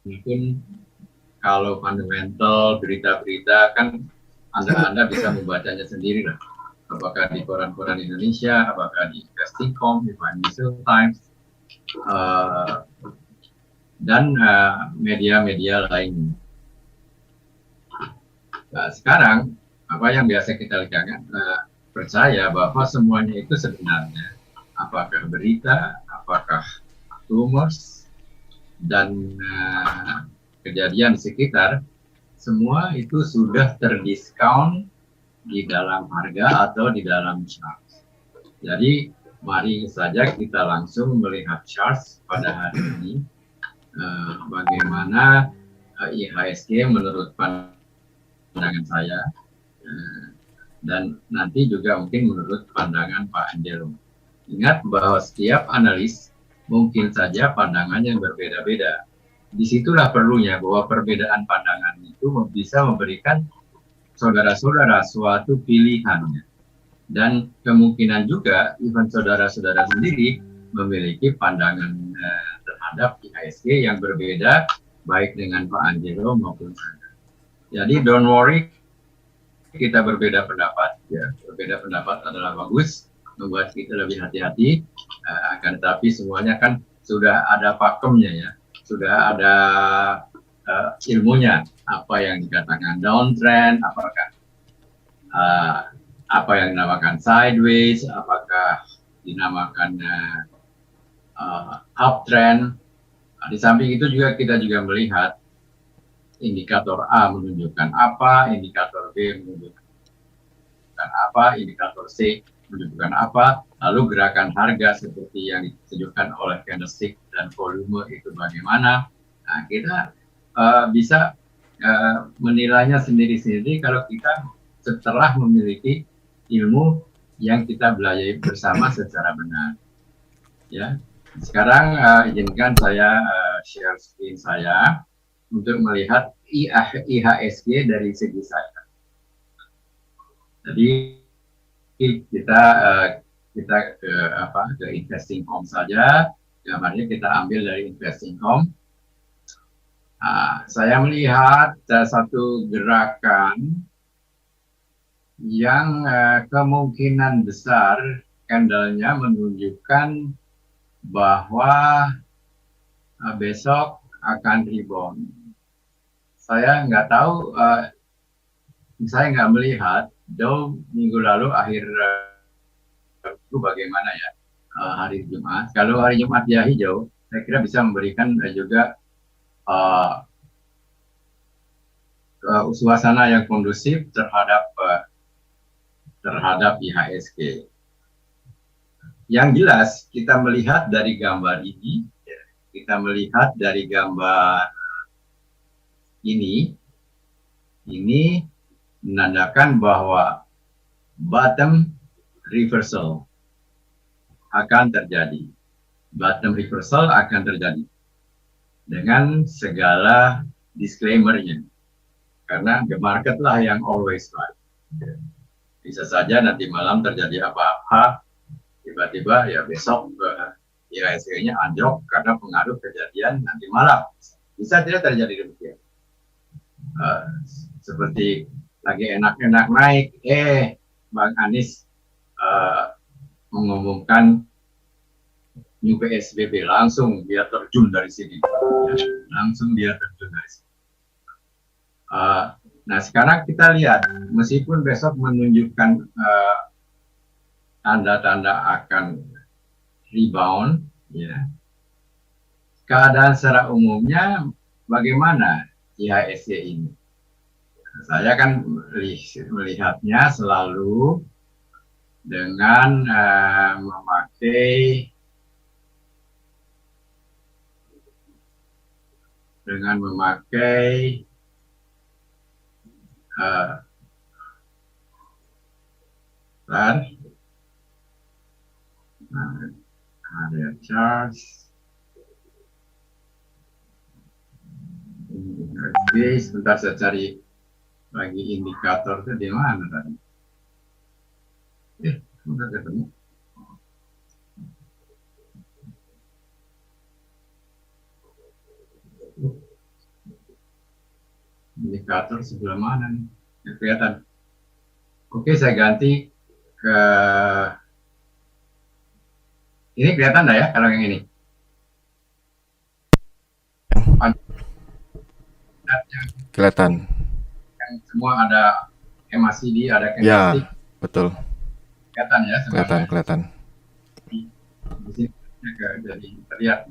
mungkin kalau fundamental berita-berita kan Anda bisa membacanya sendiri lah. Apakah di koran-koran Indonesia, apakah di Investingcom, di Financial Times, dan media-media lain. Nah, sekarang apa yang biasa kita lihat percaya bahwa semuanya itu sebenarnya apakah berita, apakah rumors, dan kejadian di sekitar, semua itu sudah terdiskon di dalam harga atau di dalam chart. Jadi mari saja kita langsung melihat chart pada hari ini, bagaimana IHSG menurut pandangan saya, dan nanti juga mungkin menurut pandangan Pak Angelo. Ingat bahwa setiap analis mungkin saja pandangannya berbeda-beda. Disitulah perlunya bahwa perbedaan pandangan itu bisa memberikan saudara-saudara suatu pilihannya. Dan kemungkinan juga even saudara-saudara sendiri memiliki pandangan terhadap IHSG yang berbeda baik dengan Pak Angelo maupun saya. Jadi don't worry, kita berbeda pendapat, ya berbeda pendapat adalah bagus, membuat kita lebih hati-hati, akan tetapi semuanya kan sudah ada pakemnya ya, sudah ada ilmunya, apa yang dikatakan downtrend, apakah apa yang dinamakan sideways, apakah dinamakan uptrend. Di samping itu juga kita juga melihat indikator A menunjukkan apa, indikator B menunjukkan apa, indikator C menunjukkan apa, lalu gerakan harga seperti yang ditunjukkan oleh candlestick dan volume itu bagaimana. Nah, kita bisa menilainya sendiri-sendiri kalau kita setelah memiliki ilmu yang kita belajar bersama secara benar. Ya, sekarang izinkan saya share screen saya untuk melihat IHSG dari segi saya. Jadi kita ke Investingcom saja, gambarnya kita ambil dari Investingcom. Saya melihat satu gerakan yang kemungkinan besar candlenya menunjukkan bahwa besok akan rebound. Saya nggak tahu, saya nggak melihat jauh minggu lalu akhir itu bagaimana ya hari Jumat. Kalau hari Jumat dia hijau, saya kira bisa memberikan juga suasana yang kondusif terhadap IHSG. Yang jelas kita melihat dari gambar ini, kita melihat dari gambar ini menandakan bahwa bottom reversal akan terjadi. Bottom reversal akan terjadi dengan segala disclaimer-nya. Karena the market lah yang always right. Bisa saja nanti malam terjadi apa-apa, tiba-tiba ya besok IHSG-nya anjlok karena pengaruh kejadian nanti malam. Bisa tidak terjadi demikian. Seperti lagi enak-enak naik, Bang Anies mengumumkan new PSBB, langsung dia terjun dari sini. Langsung dia terjun dari sini. Nah, sekarang kita lihat, meskipun besok menunjukkan tanda-tanda akan rebound, ya, keadaan secara umumnya bagaimana IHSG ini? Saya kan melihatnya selalu dengan memakai ada charts. Oke, sebentar saya cari lagi indikator itu di mana tadi? Sudah ketemu. Indikator sebelah mana nih? Ya, kelihatan. Oke, saya ganti ke ini, kelihatan nggak ya kalau yang ini? Kelihatan. Yang semua ada MACD, ada Ya, candlestick, betul. kelihatan ya semuanya. Kelihatan, kelihatan. Di sini jadi terlihat.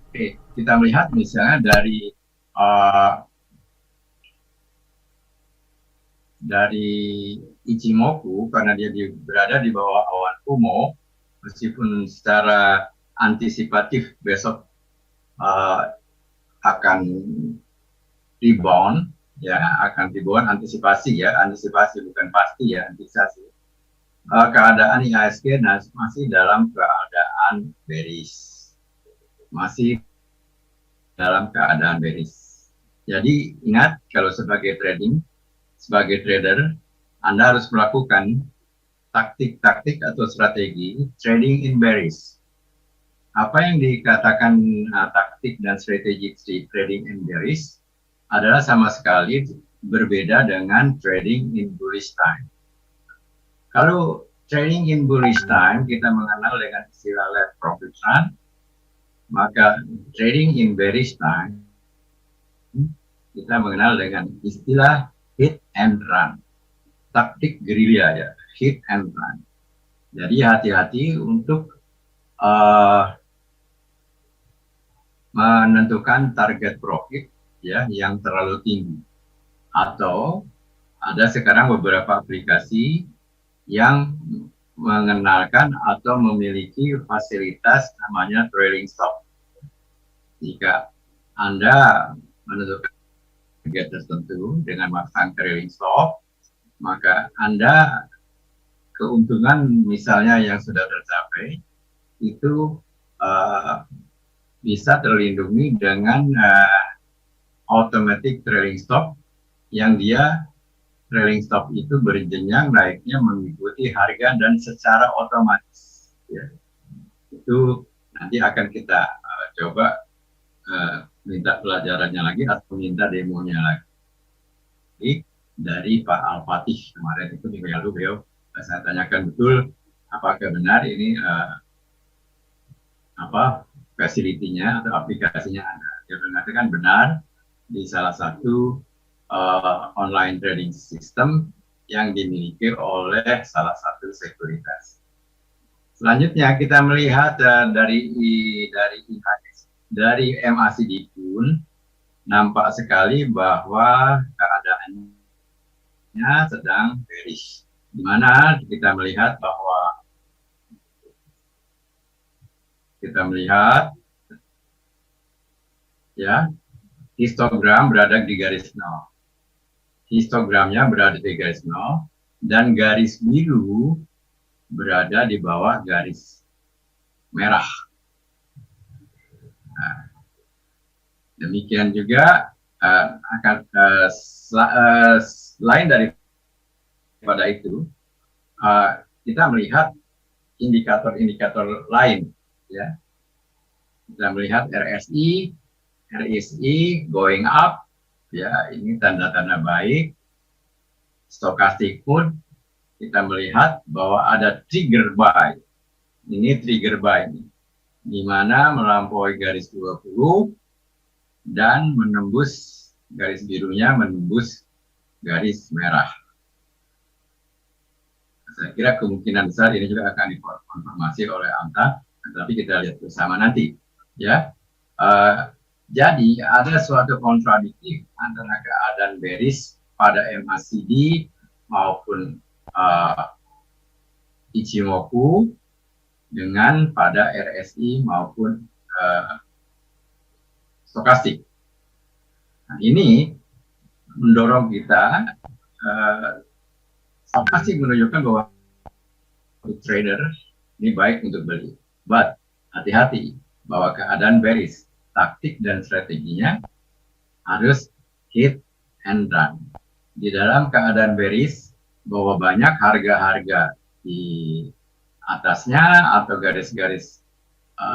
Oke, kita melihat misalnya uh, dari Ichimoku, karena dia berada di bawah awan Kumo, meskipun secara antisipatif besok akan rebound, ya akan rebound, antisipasi bukan pasti ya, antisipasi. Keadaan IHSG masih dalam keadaan bearish, masih dalam keadaan bearish. Jadi ingat, kalau sebagai trader, Anda harus melakukan taktik-taktik atau strategi trading in bearish. Apa yang dikatakan taktik dan strategi trading in bearish adalah sama sekali berbeda dengan trading in bullish time. Kalau trading in bullish time kita mengenal dengan istilah left profit run, maka trading in bearish time kita mengenal dengan istilah hit and run. Taktik gerilya ya, hit and run. Jadi hati-hati untuk menentukan target profit ya yang terlalu tinggi. Atau ada sekarang beberapa aplikasi yang mengenalkan atau memiliki fasilitas namanya trailing stop. Jika Anda menentukan target tertentu dengan memasang trailing stop, maka Anda keuntungan misalnya yang sudah tercapai itu bisa terlindungi dengan automatic trailing stop, yang dia trailing stop itu berjenjang naiknya mengikuti harga dan secara otomatis. Ya. Itu nanti akan kita coba minta pelajarannya lagi atau minta demonya lagi dari Pak Al-Fatih kemarin itu minggu lalu. Beliau saya tanyakan betul apakah benar ini fasilitinya atau aplikasinya ada. Dia mengatakan benar di salah satu online trading system yang dimiliki oleh salah satu sekuritas. Selanjutnya kita melihat dari MACD pun nampak sekali bahwa keadaannya sedang bearish, di mana kita melihat ya histogram berada di garis nol. Histogramnya berada di garis nol dan garis biru berada di bawah garis merah. Nah, demikian juga selain daripada itu, kita melihat indikator-indikator lain, ya. Kita melihat RSI going up, ya, ini tanda-tanda baik. Stochastic pun kita melihat bahwa ada trigger buy. Ini trigger buy, di mana melampaui garis 20 dan menembus garis birunya, menembus garis merah. Saya kira kemungkinan besar ini juga akan dikonfirmasi oleh Anta, tapi kita lihat bersama nanti, ya. Jadi ada suatu kontradiktif antara keadaan bearish pada MACD maupun Ichimoku dengan pada RSI maupun stokastik. Nah, ini mendorong kita stokastik menunjukkan bahwa trader ini baik untuk beli. But hati-hati bahwa keadaan bearish, taktik dan strateginya harus hit and run. Di dalam keadaan bearish, bahwa banyak harga-harga di atasnya atau garis-garis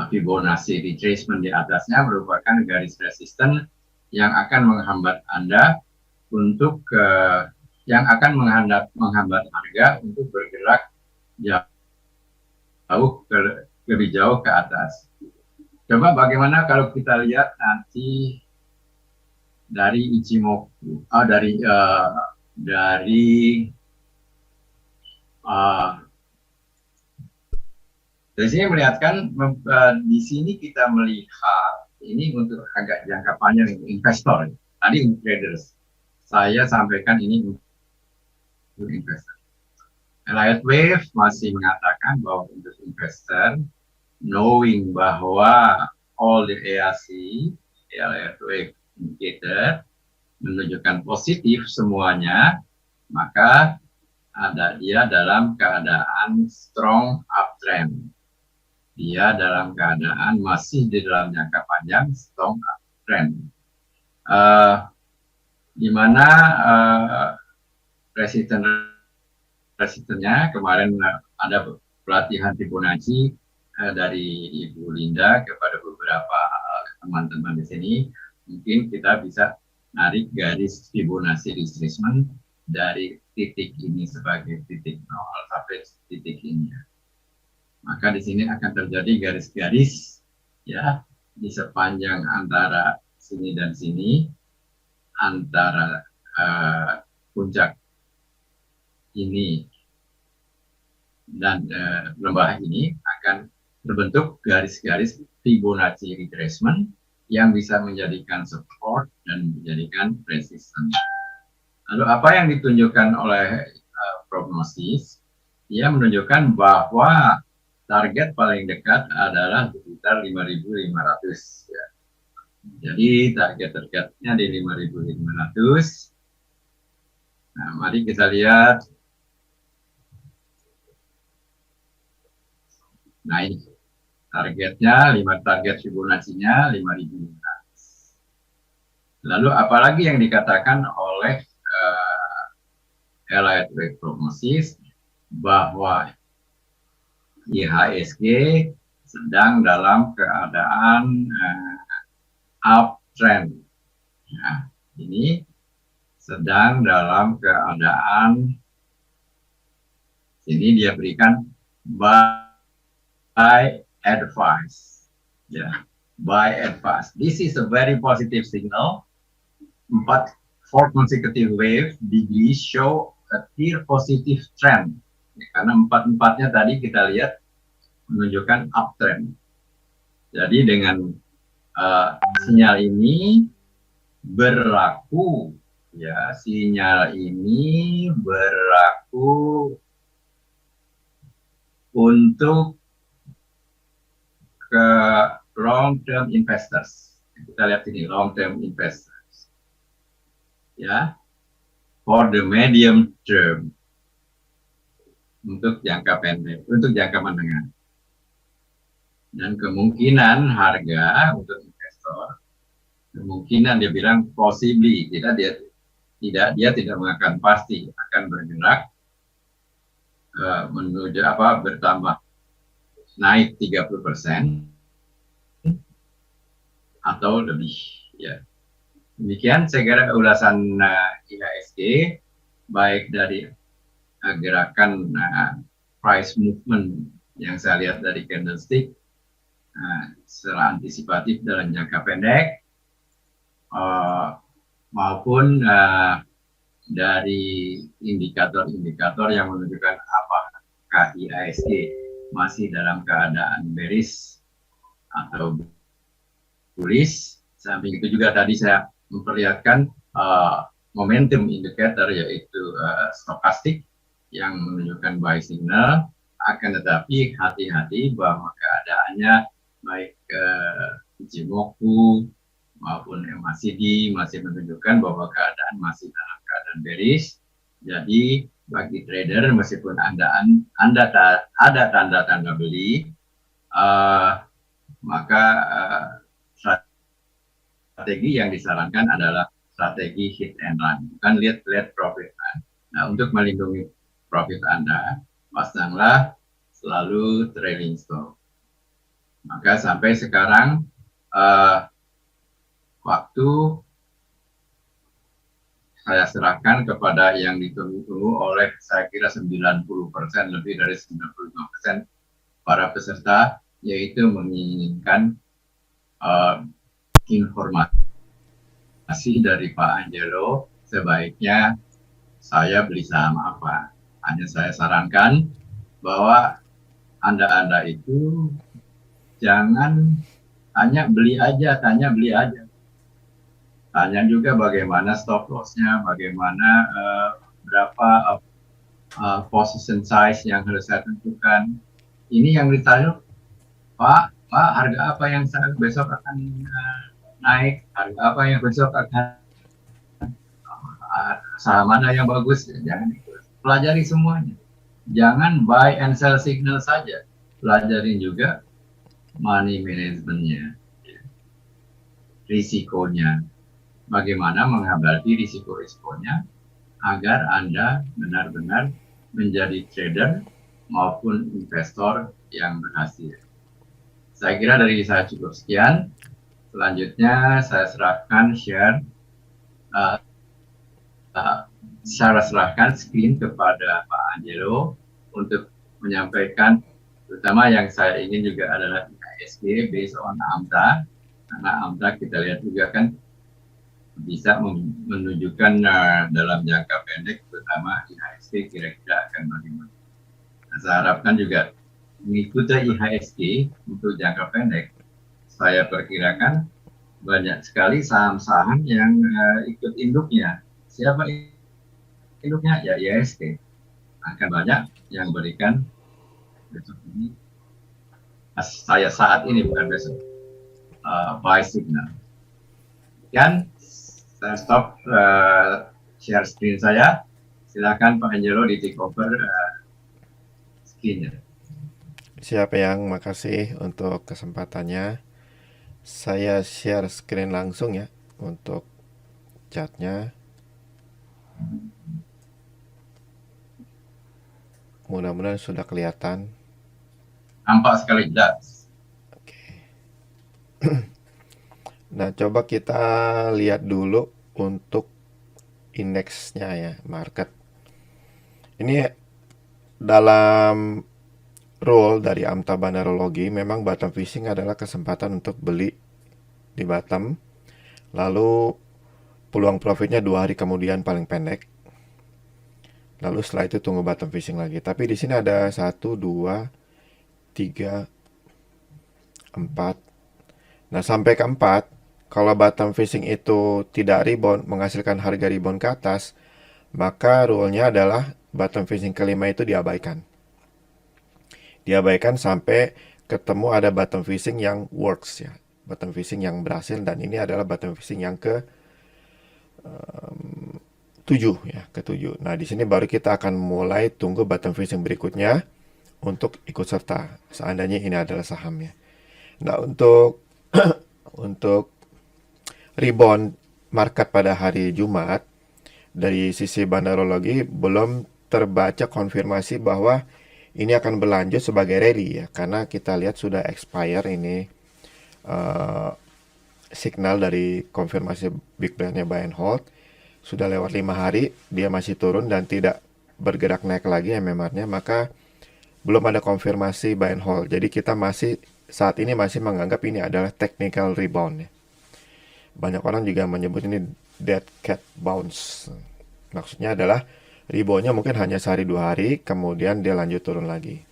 Fibonacci retracement di atasnya merupakan garis resisten yang akan menghambat Anda untuk yang akan menghambat harga untuk bergerak lebih jauh ke atas. Coba bagaimana kalau kita lihat nanti dari Ichimoku, dari sini melihatkan di sini kita melihat ini untuk agak jangka panjang investor. Tadi untuk traders, saya sampaikan ini untuk investor. Elliott Wave masih mengatakan bahwa untuk investor, knowing bahwa all the EAC, Elliott Wave indicator menunjukkan positif semuanya, maka dia dalam keadaan strong uptrend. Dia dalam keadaan masih di dalam jangka panjang strong uptrend. Di mana resistennya kemarin ada pelatihan Fibonacci dari Ibu Linda kepada beberapa teman-teman di sini. Mungkin kita bisa narik garis Fibonacci retracement dari titik ini sebagai titik 0 sampai titik ini. Maka di sini akan terjadi garis-garis ya di sepanjang antara sini dan sini, antara puncak ini dan lembah ini akan terbentuk garis-garis Fibonacci retracement yang bisa menjadikan support dan menjadikan resistance. Lalu apa yang ditunjukkan oleh prognosis? Ia menunjukkan bahwa target paling dekat adalah sekitar 5.500 ya. Jadi target terdekat,nya di 5.500. Nah, mari kita lihat. Nah, ini targetnya, target Fibonacci-nya 5.500. Lalu apalagi yang dikatakan oleh Elliott Wave Prognosis bahwa IHSG sedang dalam keadaan uptrend. Nah, ini sedang dalam keadaan, ini dia berikan buy advice. Ya, buy advice. This is a very positive signal. 4 consecutive wave degree show a clear positive trend. Karena 4-4-nya tadi kita lihat menunjukkan uptrend. Jadi dengan sinyal ini berlaku, ya, sinyal ini berlaku untuk ke long term investors. Kita lihat ini long term investors, ya, for the medium term, untuk jangka pendek, untuk jangka menengah. Dan kemungkinan harga untuk investor, kemungkinan dia bilang possibly, dia tidak mengatakan pasti akan bergerak menuju bertambah naik 30% atau lebih, ya. Demikian saya kira ulasan IHSG, baik dari gerakan price movement yang saya lihat dari candlestick secara antisipatif dalam jangka pendek, maupun dari indikator-indikator yang menunjukkan apakah IHSG masih dalam keadaan bearish atau bullish. Samping itu juga tadi saya memperlihatkan momentum indicator, yaitu stokastik yang menunjukkan buy signal. Akan tetapi hati-hati bahwa keadaannya baik Ichimoku maupun MACD masih menunjukkan bahwa keadaan masih dalam keadaan bearish. Jadi bagi trader, meskipun Anda ada tanda-tanda beli, maka strategi yang disarankan adalah strategi hit and run, bukan lihat profit run. Nah, untuk melindungi profit Anda, pasanglah selalu trailing stop. Maka sampai sekarang waktu saya serahkan kepada yang ditunggu-tunggu oleh saya kira 90%, lebih dari 95% para peserta, yaitu menginginkan informasi dari Pak Angelo, sebaiknya saya beli saham apa. Hanya saya sarankan bahwa Anda itu jangan hanya beli aja, tanya beli aja. Tanya juga bagaimana stop loss-nya, bagaimana berapa position size yang harus saya tentukan. Ini yang ditanya, Pak, harga apa yang besok akan naik, harga apa yang besok akan saham mana yang bagus. Jangan ikut. Pelajari semuanya. Jangan buy and sell signal saja. Pelajarin juga money management-nya, risikonya. Bagaimana menghadapi risiko-risikonya agar Anda benar-benar menjadi trader maupun investor yang berhasil. Saya kira dari saya cukup sekian. Selanjutnya saya serahkan saya serahkan screen kepada Pak Angelo untuk menyampaikan, terutama yang saya ingin juga adalah IHSG based on AMTA, karena AMTA kita lihat juga kan bisa menunjukkan dalam jangka pendek, terutama IHSG kira-kira akan bagaimana. Nah, saya harapkan juga mengikuti IHSG untuk jangka pendek. Saya perkirakan banyak sekali saham-saham yang ikut induknya. Siapa induknya? Ya IHSG. Akan banyak yang berikan besok ini, saya saat ini bukan besok, buy signal. Dan saya stop share screen saya. Silakan Pak Angelo di take over screen-nya. Siapa yang makasih untuk kesempatannya. Saya share screen langsung ya untuk chatnya. Mudah-mudahan sudah kelihatan. Nampak sekali jelas. Oke. Nah, coba kita lihat dulu untuk indeksnya ya, market. Ini dalam rule dari AMTA Bandarologi, memang bottom fishing adalah kesempatan untuk beli di bottom. Lalu peluang profitnya 2 hari kemudian paling pendek. Lalu setelah itu tunggu bottom fishing lagi. Tapi di sini ada 1, 2, 3, 4. Nah, sampai ke 4, kalau bottom fishing itu tidak rebound, menghasilkan harga rebound ke atas, maka rule-nya adalah bottom fishing kelima itu diabaikan. Diabaikan sampai ketemu ada bottom fishing yang works ya. Bottom fishing yang berhasil, dan ini adalah bottom fishing yang ke 7 ya, ke-7. Nah, di sini baru kita akan mulai tunggu bottom fishing berikutnya untuk ikut serta, seandainya ini adalah sahamnya. Nah, untuk untuk rebound market pada hari Jumat, dari sisi bandarologi belum terbaca konfirmasi bahwa ini akan berlanjut sebagai rally ya, karena kita lihat sudah expire ini signal dari konfirmasi big plan-nya buy and hold. Sudah lewat 5 hari, dia masih turun dan tidak bergerak naik lagi MMR-nya, maka belum ada konfirmasi buy and hold. Jadi kita masih saat ini masih menganggap ini adalah technical rebound ya. Banyak orang juga menyebut ini dead cat bounce. Maksudnya adalah reboundnya mungkin hanya sehari 2 hari, kemudian dia lanjut turun lagi.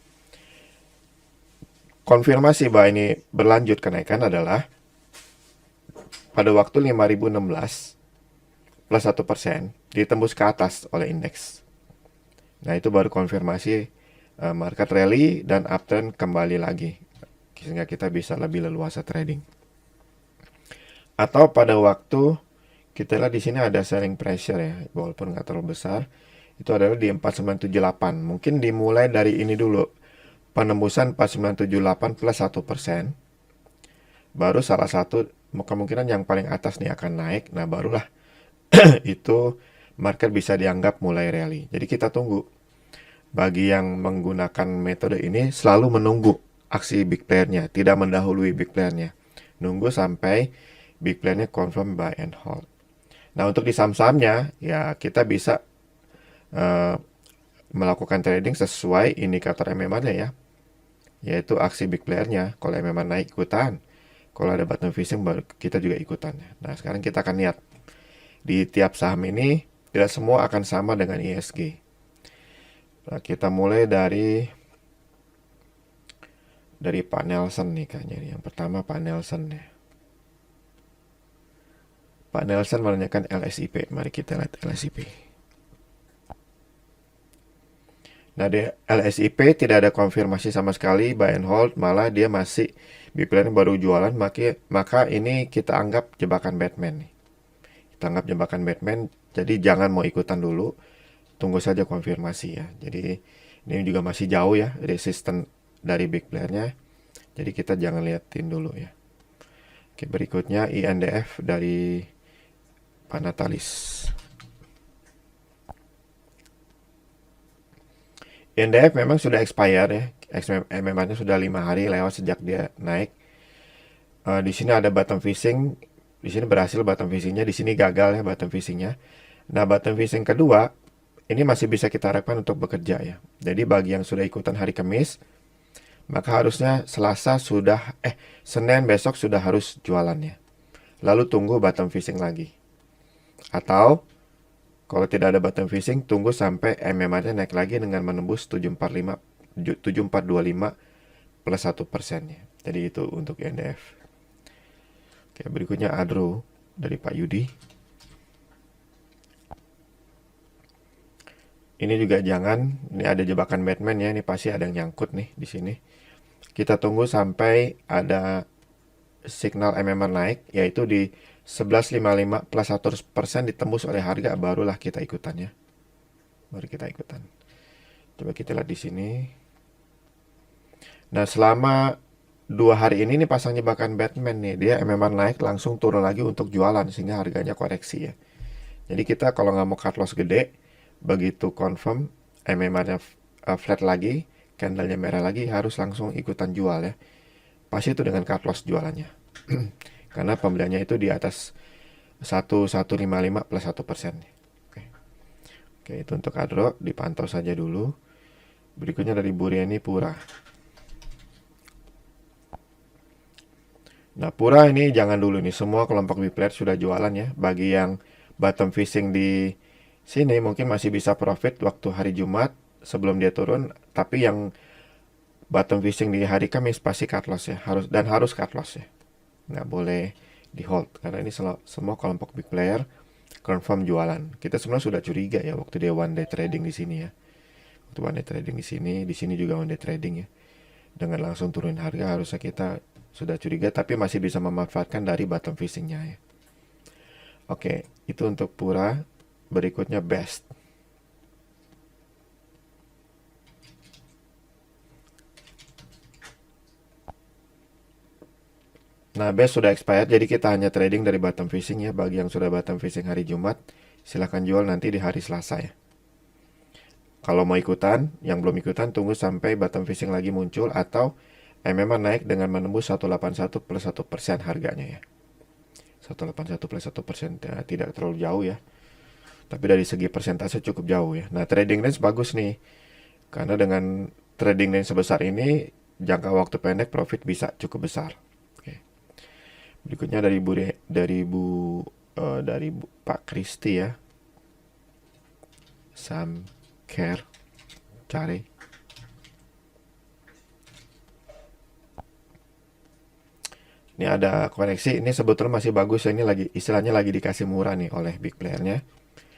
Konfirmasi bahwa ini berlanjut kenaikan adalah pada waktu 5016 plus 1% ditembus ke atas oleh indeks. Nah, itu baru konfirmasi market rally dan uptrend kembali lagi, sehingga kita bisa lebih leluasa trading. Atau pada waktu kita lihat di sini ada selling pressure ya, walaupun nggak terlalu besar, itu adalah di 4978. Mungkin dimulai dari ini dulu, penembusan 4978 plus 1%, baru salah satu kemungkinan yang paling atas nih akan naik. Nah, barulah itu market bisa dianggap mulai rally. Jadi kita tunggu. Bagi yang menggunakan metode ini, selalu menunggu aksi big player-nya, tidak mendahului big player-nya. Nunggu sampai big player-nya confirm buy and hold. Nah, untuk di saham-sahamnya, ya kita bisa eh, melakukan trading sesuai indikator MMR-nya ya, yaitu aksi big player-nya. Kalau MMR naik ikutan, kalau ada bottom fishing baru kita juga ikutan. Nah, sekarang kita akan lihat di tiap saham ini tidak semua akan sama dengan ISG. Nah, kita mulai dari Pak Nelson nih kayaknya. Yang pertama Pak Nelson ya. Pak Nelson menanyakan LSIP. Mari kita lihat LSIP. Nah, di LSIP tidak ada konfirmasi sama sekali buy and hold, malah dia masih big player baru jualan, maka ini kita anggap jebakan Batman nih. Kita anggap jebakan Batman, jadi jangan mau ikutan dulu, tunggu saja konfirmasi ya. Jadi ini juga masih jauh ya resisten dari big playernya, jadi kita jangan liatin dulu ya. Oke, berikutnya INDF dari Pak Natalis. INDF memang sudah expired ya, MMR-nya sudah 5 hari lewat sejak dia naik. Di sini ada bottom fishing, di sini berhasil bottom fishingnya, di sini gagal ya bottom fishingnya. Nah, bottom fishing kedua ini masih bisa kita harapkan untuk bekerja ya. Jadi bagi yang sudah ikutan hari Kamis, maka harusnya Senin besok sudah harus jualannya. Lalu tunggu bottom fishing lagi. Atau kalau tidak ada bottom fishing, tunggu sampai MMR-nya naik lagi dengan menembus 7425 plus 1% ya. Jadi itu untuk INDF. Oke, berikutnya Adro dari Pak Yudi. Ini juga jangan, ini ada jebakan Batman ya, ini pasti ada yang nyangkut nih di sini. Kita tunggu sampai ada signal MMR naik, yaitu di 1155 plus 1% ditembus oleh harga, barulah kita ikutan ya. Baru kita ikutan. Coba kita lihat di sini. Nah, selama 2 hari ini nih pasang jebakan Batman nih, dia MMR naik langsung turun lagi untuk jualan sehingga harganya koreksi ya. Jadi kita kalau nggak mau cut loss gede, begitu confirm MMR-nya flat lagi, candlenya merah lagi, harus langsung ikutan jual ya. Pasti itu dengan cut loss jualannya. Karena pembeliannya itu di atas 1155 plus 1%. Oke, itu untuk Adro, dipantau saja dulu. Berikutnya dari Buriani Pura. Nah, Pura ini jangan dulu nih, semua kelompok big player sudah jualan ya. Bagi yang bottom fishing di sini mungkin masih bisa profit waktu hari Jumat sebelum dia turun, tapi yang bottom fishing di hari Kamis pasti cut loss ya, harus cut loss ya. Nggak boleh di hold karena ini semua kelompok big player confirm jualan. Kita sebenarnya sudah curiga ya waktu dia one day trading di sini ya. Waktu one day trading di sini juga one day trading ya. Dengan langsung turunin harga harusnya kita sudah curiga, tapi masih bisa memanfaatkan dari bottom fishingnya ya. Oke, itu untuk Pura. Berikutnya Best. Nah, Best sudah expired, jadi kita hanya trading dari bottom fishing ya. Bagi yang sudah bottom fishing hari Jumat, silahkan jual nanti di hari Selasa ya. Kalau mau ikutan, yang belum ikutan tunggu sampai bottom fishing lagi muncul atau MMR naik dengan menembus 181 plus 1% harganya ya. 181 plus 1% ya, tidak terlalu jauh ya. Tapi dari segi persentase cukup jauh ya. Nah, trading range bagus nih. Karena dengan trading range sebesar ini, jangka waktu pendek profit bisa cukup besar. Oke. Berikutnya dari Pak Kristi ya. Sam Care cari. Ini ada koreksi, ini sebetulnya masih bagus ya, ini lagi istilahnya lagi dikasih murah nih oleh big playernya.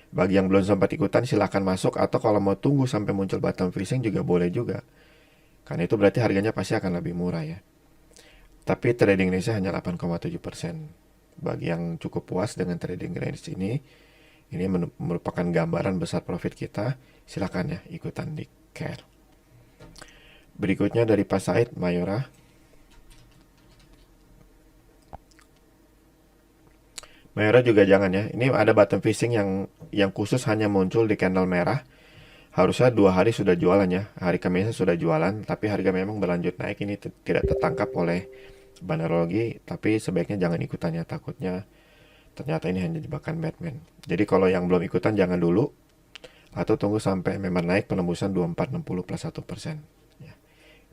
Bagi yang belum sempat ikutan silahkan masuk, atau kalau mau tunggu sampai muncul bottom fishing juga boleh juga. Karena itu berarti harganya pasti akan lebih murah ya. Tapi trading range hanya 8,7%. Bagi yang cukup puas dengan trading range ini merupakan gambaran besar profit kita, silakan ya ikutan di care. Berikutnya dari Pak Said Mayora. Mayora juga jangan ya. Ini ada bottom fishing yang khusus hanya muncul di candle merah. Harusnya 2 hari sudah jualan ya. Hari Kamis sudah jualan, tapi harga memang berlanjut naik. Ini tidak tertangkap oleh bannerologi, tapi sebaiknya jangan ikutannya, takutnya Ternyata ini hanya jebakan Batman. Jadi kalau yang belum ikutan jangan dulu, atau tunggu sampai memang naik penembusan 2460 plus 1%. Ya,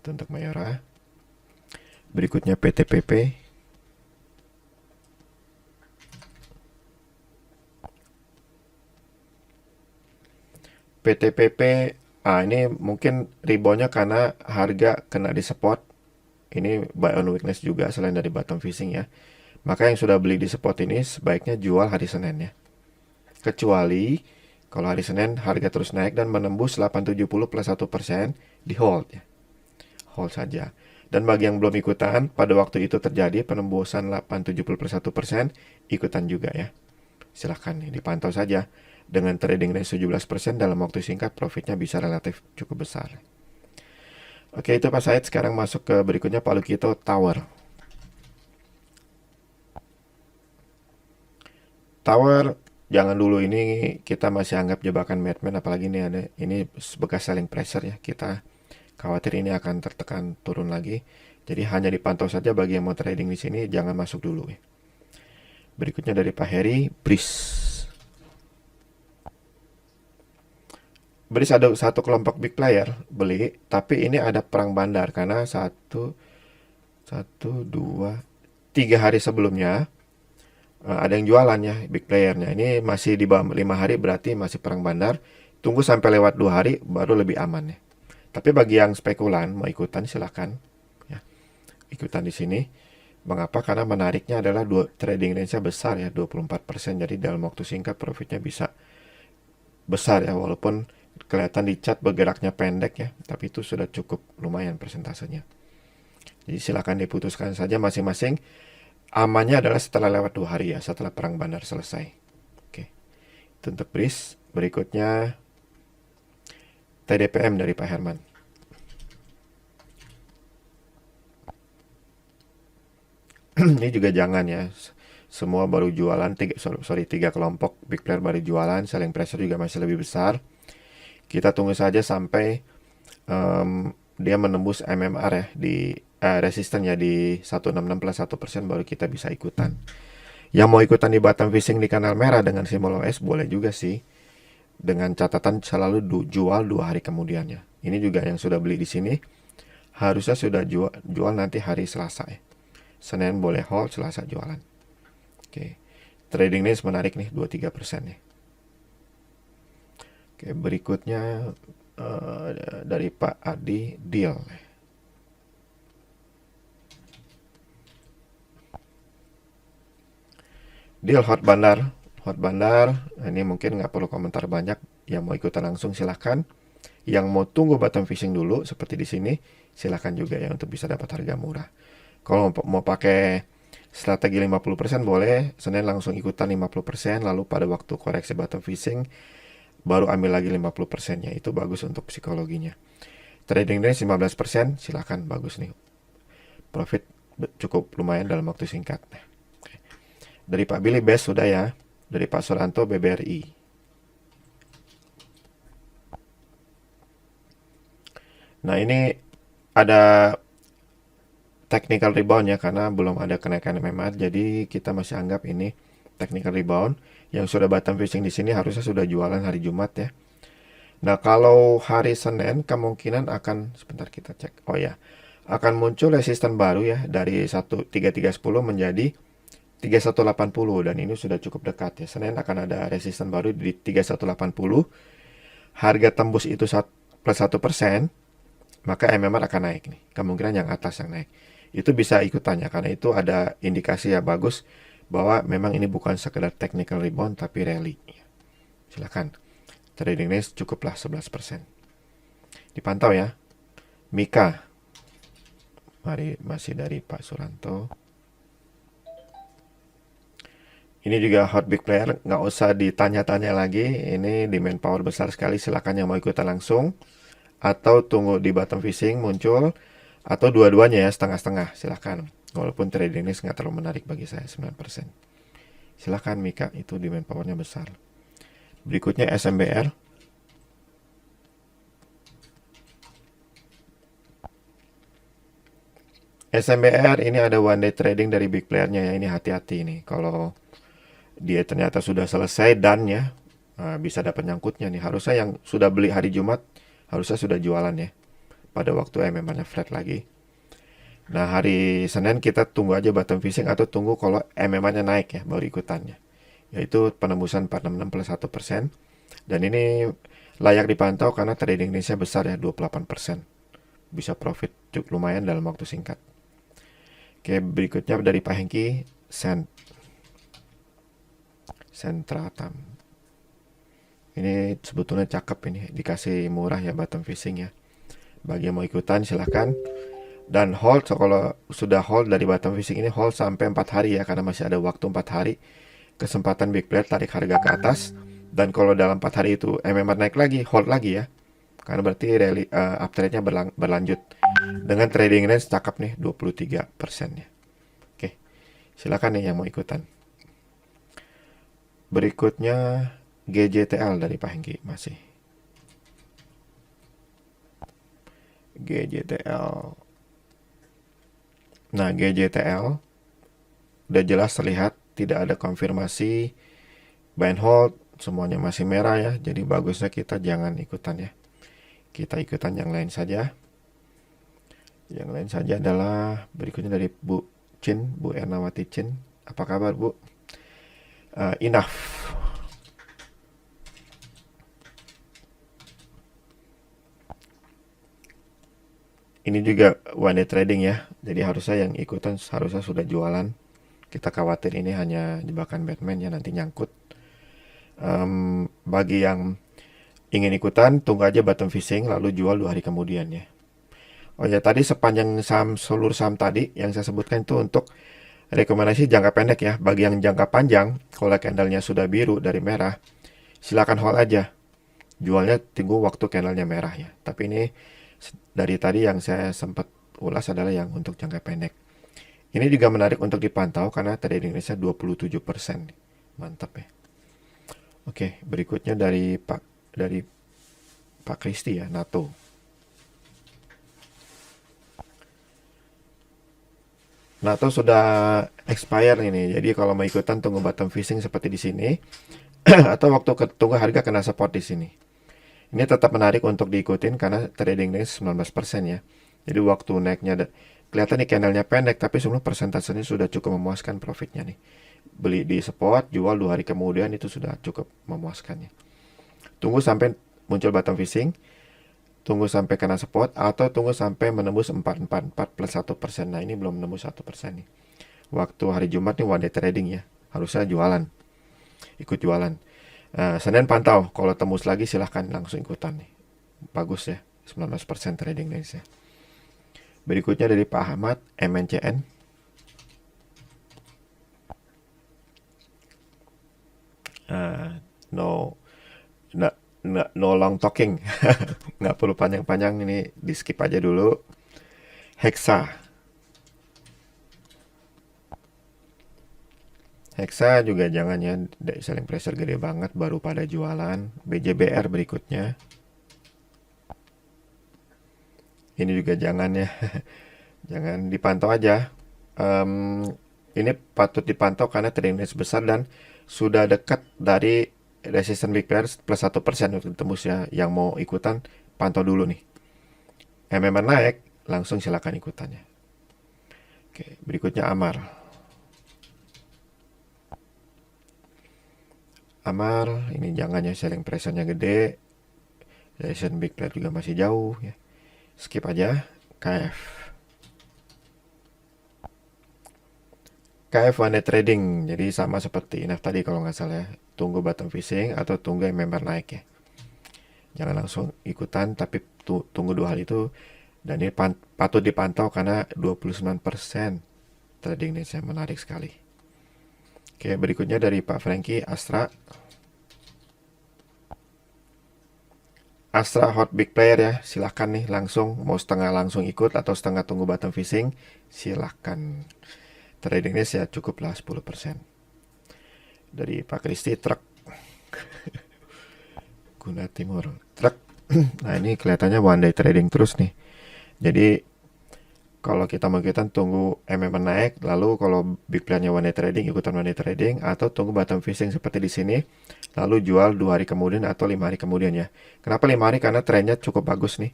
itu untuk Mayora. Berikutnya PTPP. PTPP, ini mungkin reboundnya karena harga kena di support. Ini buy on weakness juga selain dari bottom fishing ya. Maka yang sudah beli di support ini sebaiknya jual hari Senin ya. Kecuali kalau hari Senin harga terus naik dan menembus 870 plus 1%, di hold ya. Hold saja. Dan bagi yang belum ikutan, pada waktu itu terjadi penembusan 870 plus 1%, ikutan juga ya. Silahkan dipantau saja. Dengan trading range 17% dalam waktu singkat, profitnya bisa relatif cukup besar. Oke, itu Pak Said. Sekarang masuk ke berikutnya Pak Lukito Tower. Tower, jangan dulu, ini kita masih anggap jebakan Batman, apalagi ini bekas selling pressure ya. Kita khawatir ini akan tertekan turun lagi. Jadi hanya dipantau saja bagi yang mau trading di sini, jangan masuk dulu ya. Berikutnya dari Pak Heri, Breeze. Breeze ada satu kelompok big player beli, tapi ini ada perang bandar karena satu, dua, 3 hari sebelumnya ada yang jualan ya big playernya. Ini masih di bawah 5 hari, berarti masih perang bandar. Tunggu sampai lewat 2 hari baru lebih aman ya. Tapi bagi yang spekulan mau ikutan silahkan ya, ikutan di sini. Mengapa? Karena menariknya adalah trading range-nya besar ya, 24%. Jadi dalam waktu singkat profitnya bisa besar ya, walaupun kelihatan di chart bergeraknya pendek ya, tapi itu sudah cukup lumayan persentasenya. Jadi silakan diputuskan saja masing-masing. Amannya adalah setelah lewat 2 hari ya, setelah perang bandar selesai. Oke, itu untuk Breeze. Berikutnya TDPM dari Pak Herman. Ini juga jangan ya, semua baru jualan, 3 kelompok big player baru jualan, selling pressure juga masih lebih besar. Kita tunggu saja sampai dia menembus MMR ya, di resistennya di 166 plus 1%, baru kita bisa ikutan. Yang mau ikutan di bottom fishing di kanal merah dengan simbol OS boleh juga sih, dengan catatan selalu jual 2 hari kemudiannya. Ini juga yang sudah beli di sini harusnya sudah jual nanti hari Selasa ya. Senin boleh hold, Selasa jualan. Oke, trading range menarik nih, 23% ya. Oke, berikutnya dari Pak Adi, deal. Deal hot bandar. Hot bandar, ini mungkin nggak perlu komentar banyak. Yang mau ikutan langsung silahkan. Yang mau tunggu bottom fishing dulu, seperti di sini, silahkan juga ya untuk bisa dapat harga murah. Kalau mau pakai strategi 50% boleh, Senin langsung ikutan 50%, lalu pada waktu koreksi bottom fishing, baru ambil lagi 50%-nya. Itu bagus untuk psikologinya. Trading range 15%, silahkan, bagus nih. Profit cukup lumayan dalam waktu singkat. Dari Pak Billy Best sudah ya. Dari Pak Suranto BBRI. Nah ini ada technical rebound ya, karena belum ada kenaikan MMR. Jadi kita masih anggap ini technical rebound. Yang sudah bottom fishing di sini harusnya sudah jualan hari Jumat ya. Nah kalau hari Senin kemungkinan akan, sebentar kita cek. Oh ya, akan muncul resisten baru ya, dari 3310 menjadi 3180, dan ini sudah cukup dekat ya. Senin akan ada resisten baru di 3180. Harga tembus itu plus 1%, maka MMR akan naik nih. Kemungkinan yang atas yang naik. Itu bisa ikutannya karena itu ada indikasi yang bagus bahwa memang ini bukan sekedar technical rebound tapi rally. Silakan. Trading range cukuplah 11%. Dipantau ya. Mika. Mari, masih dari Pak Suranto. Ini juga hot big player, nggak usah ditanya-tanya lagi. Ini demand power besar sekali. Silakan yang mau ikutan langsung, atau tunggu di bottom fishing muncul, atau dua-duanya ya, setengah-setengah. Silakan. Walaupun trading ini nggak terlalu menarik bagi saya, 9%. Silakan Mika, itu demand powernya besar. Berikutnya SMBR. SMBR ini ada one day trading dari big playernya ya. Ini hati-hati nih. Kalau dia ternyata sudah selesai dan ya, bisa dapat nyangkutnya nih. Harusnya yang sudah beli hari Jumat harusnya sudah jualan ya pada waktu MM-nya flat lagi. Nah, hari Senin kita tunggu aja bottom fishing atau tunggu kalau MMA-nya naik ya, baru ikutannya. Yaitu penembusan 466 plus 1%. Dan ini layak dipantau karena trading range-nya besar ya, 28%. Bisa profit cukup lumayan dalam waktu singkat. Oke, berikutnya dari Pak Hengki, Sentratam. Ini sebetulnya cakep ini, dikasih murah ya bottom fishing ya. Bagi yang mau ikutan silahkan. Dan hold, so kalau sudah hold dari bottom fishing ini hold sampai 4 hari ya, karena masih ada waktu 4 hari kesempatan big player tarik harga ke atas. Dan kalau dalam 4 hari itu MMR naik lagi, hold lagi ya, karena berarti uptrade-nya berlanjut dengan trading range cakep nih 23% ya. Oke, silakan nih yang mau ikutan. Berikutnya GJTL dari Pak Hengki masih. GJTL. Nah, GJTL udah jelas terlihat tidak ada konfirmasi buy and hold, semuanya masih merah ya. Jadi bagusnya kita jangan ikutan ya. Kita ikutan yang lain saja. Yang lain saja adalah berikutnya dari Bu Chin, Bu Ernawati Chin. Apa kabar Bu? Enough. Ini juga one day trading ya. Jadi harusnya yang ikutan harusnya sudah jualan. Kita khawatir ini hanya jebakan Batman ya, nanti nyangkut. Bagi yang ingin ikutan, tunggu aja bottom fishing lalu jual 2 hari kemudian ya. Oh ya, tadi sepanjang seluruh saham tadi yang saya sebutkan itu untuk rekomendasi jangka pendek ya. Bagi yang jangka panjang, kalau candlenya sudah biru dari merah, silakan hold aja. Jualnya tunggu waktu candlenya merah ya. Tapi ini dari tadi yang saya sempat ulas adalah yang untuk jangka pendek. Ini juga menarik untuk dipantau karena trading range-nya 27%. Mantap ya. Oke, berikutnya dari Pak Kristi ya, NATO. NATO sudah expire ini. Jadi kalau mau ikutan tunggu bottom fishing seperti di sini atau waktu tunggu harga kena support di sini. Ini tetap menarik untuk diikutin karena trading range 19% ya. Jadi waktu naiknya kelihatan nih candlenya pendek, tapi semua persentasenya sudah cukup memuaskan profitnya nih. Beli di support, jual 2 hari kemudian itu sudah cukup memuaskannya. Tunggu sampai muncul bottom fishing, tunggu sampai kena support, atau tunggu sampai menembus 444 plus 1%. Nah ini belum menembus 1% nih. Waktu hari Jumat nih one day trading ya, harusnya jualan, ikut jualan. Senin pantau, kalau tembus lagi silahkan langsung ikutan nih. Bagus ya, 19% trading range ya. Berikutnya dari Pak Ahmad, MNCN. No long talking. Nggak perlu panjang-panjang, ini di skip aja dulu. Hexa juga jangan ya, selling pressure gede banget baru pada jualan. BJBR berikutnya. Ini juga jangan ya. Jangan, dipantau aja. Ini patut dipantau karena trading range besar dan sudah dekat dari resistance big player plus 1% untuk tembus ya. Yang mau ikutan pantau dulu nih. MM naik, langsung silakan ikutannya. Oke, berikutnya Amar. Ini jangan ya, selling pressure-nya gede. Resistance big player juga masih jauh ya. Skip aja. KF one day trading, jadi sama seperti INAF tadi kalau nggak salah ya. Tunggu bottom fishing atau tunggu member naik ya. Jangan langsung ikutan, tapi tunggu 2 hal itu. Dan ini patut dipantau karena 29% trading range menarik sekali. Oke, berikutnya dari Pak Frankie, Astra hot big player ya, silahkan nih langsung, mau setengah langsung ikut atau setengah tunggu bottom fishing, silahkan. Trading range ya cukup lah 10%. Dari Pak Kristi, truk. Guna Timur, truk. Nah ini kelihatannya one day trading terus nih. Jadi Kalau kita mau ikutan tunggu MM naik, lalu kalau big plan-nya one day trading, ikutan one day trading, atau tunggu bottom fishing seperti di sini, lalu jual 2 hari kemudian atau 5 hari kemudian ya. Kenapa 5 hari? Karena trennya cukup bagus nih.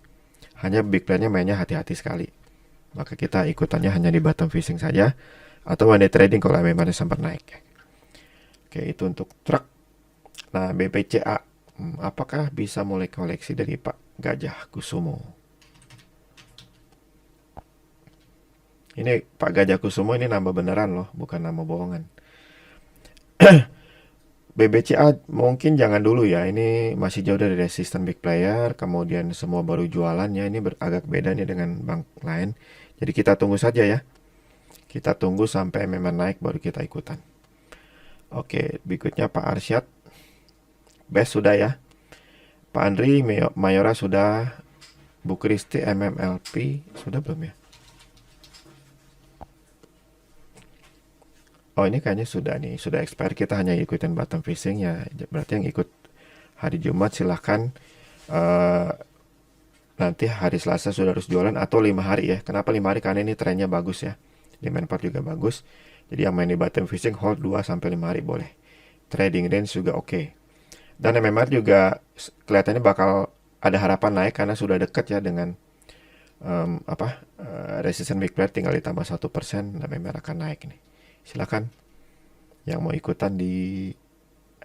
Hanya big plan-nya mainnya hati-hati sekali. Maka kita ikutannya hanya di bottom fishing saja, atau one day trading kalau MM-nya sempat naik. Oke, itu untuk truk. Nah, BPCA, apakah bisa mulai koleksi dari Pak Gajah Kusumo? Ini Pak Gajah Kusumo ini nama beneran loh, bukan nama bohongan. BBCA mungkin jangan dulu ya, ini masih jauh dari resisten big player, kemudian semua baru jualannya, ini agak beda nih dengan bank lain. Jadi kita tunggu saja ya, kita tunggu sampai memang naik baru kita ikutan. Oke, berikutnya Pak Arsyad, Best sudah ya, Pak Andri, Mayora sudah, Bu Kristi, MMLP, sudah belum ya? Oh ini kayaknya sudah nih, sudah expire. Kita hanya ikutin bottom fishing ya. Berarti yang ikut hari Jumat silahkan nanti hari Selasa sudah harus jualan atau 5 hari ya. Kenapa 5 hari? Karena ini trennya bagus ya. Demand part juga bagus. Jadi yang main di bottom fishing hold 2 sampai 5 hari boleh. Trading range juga oke. Dan MMR juga kelihatannya bakal ada harapan naik karena sudah dekat ya dengan resistance big player, tinggal ditambah 1%, dan MMR akan naik nih. Silakan yang mau ikutan di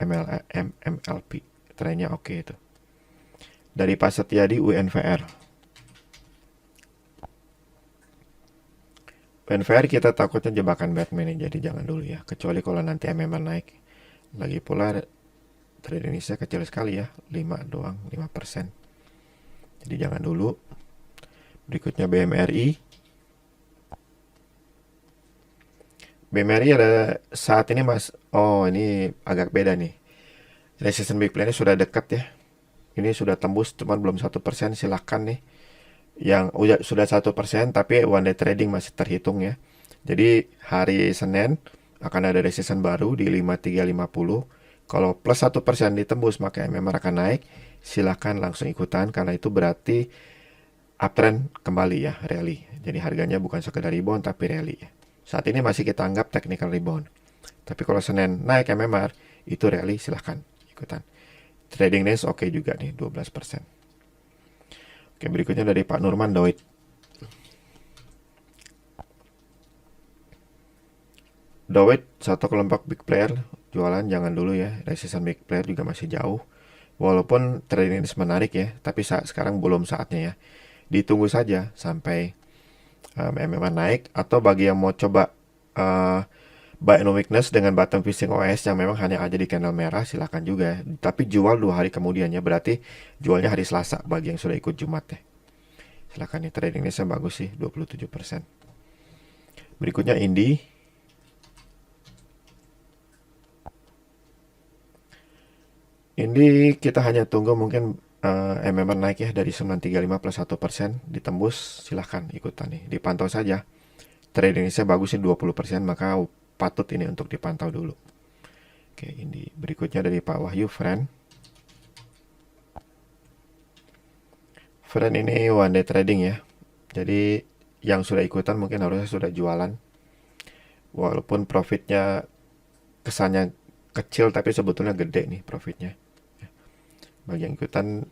MLP, trennya oke itu. Dari Pak Setiadi, UNVR. UNVR kita takutnya jebakan Batman nih, jadi jangan dulu ya. Kecuali kalau nanti MMR naik. Lagi pula trade Indonesia kecil sekali ya, 5 doang, 5%. Jadi jangan dulu. Berikutnya BMRI. BMRI ada saat ini mas, oh ini agak beda nih. Resistance big plan-nya sudah dekat ya. Ini sudah tembus, cuman belum 1%. Silahkan nih. Yang sudah 1%, tapi one day trading masih terhitung ya. Jadi hari Senin akan ada resistance baru di 5350. Kalau plus 1% ditembus, maka memang akan naik. Silahkan langsung ikutan, karena itu berarti uptrend kembali ya, rally. Jadi harganya bukan sekedar rebound, tapi rally ya. Saat ini masih kita anggap technical rebound. Tapi kalau Senin naik MMR, itu rally, silahkan ikutan. Trading range oke juga nih, 12%. Oke, berikutnya dari Pak Nurman Doit. Doit, satu kelompok big player, jualan jangan dulu ya. Resistance big player juga masih jauh. Walaupun trading range menarik ya, tapi sekarang belum saatnya ya. Ditunggu saja sampai MMR naik, atau bagi yang mau coba buy no weakness dengan bottom fishing OS yang memang hanya ada di candle merah, silahkan juga. Tapi jual 2 hari kemudian ya, berarti jualnya hari Selasa bagi yang sudah ikut Jumat ya. Silahkan nih, tradingnya bagus sih, 27%. Berikutnya Indi. Indi kita hanya tunggu mungkin MMR naik ya dari 935 plus 1% ditembus, silahkan ikutan nih, dipantau saja. Trading Indonesia bagus sih 20%, maka patut ini untuk dipantau dulu. Oke, ini berikutnya dari Pak Wahyu, Friend ini one day trading ya. Jadi yang sudah ikutan mungkin harusnya sudah jualan. Walaupun profitnya kesannya kecil, tapi sebetulnya gede nih profitnya. Bagi yang ikutan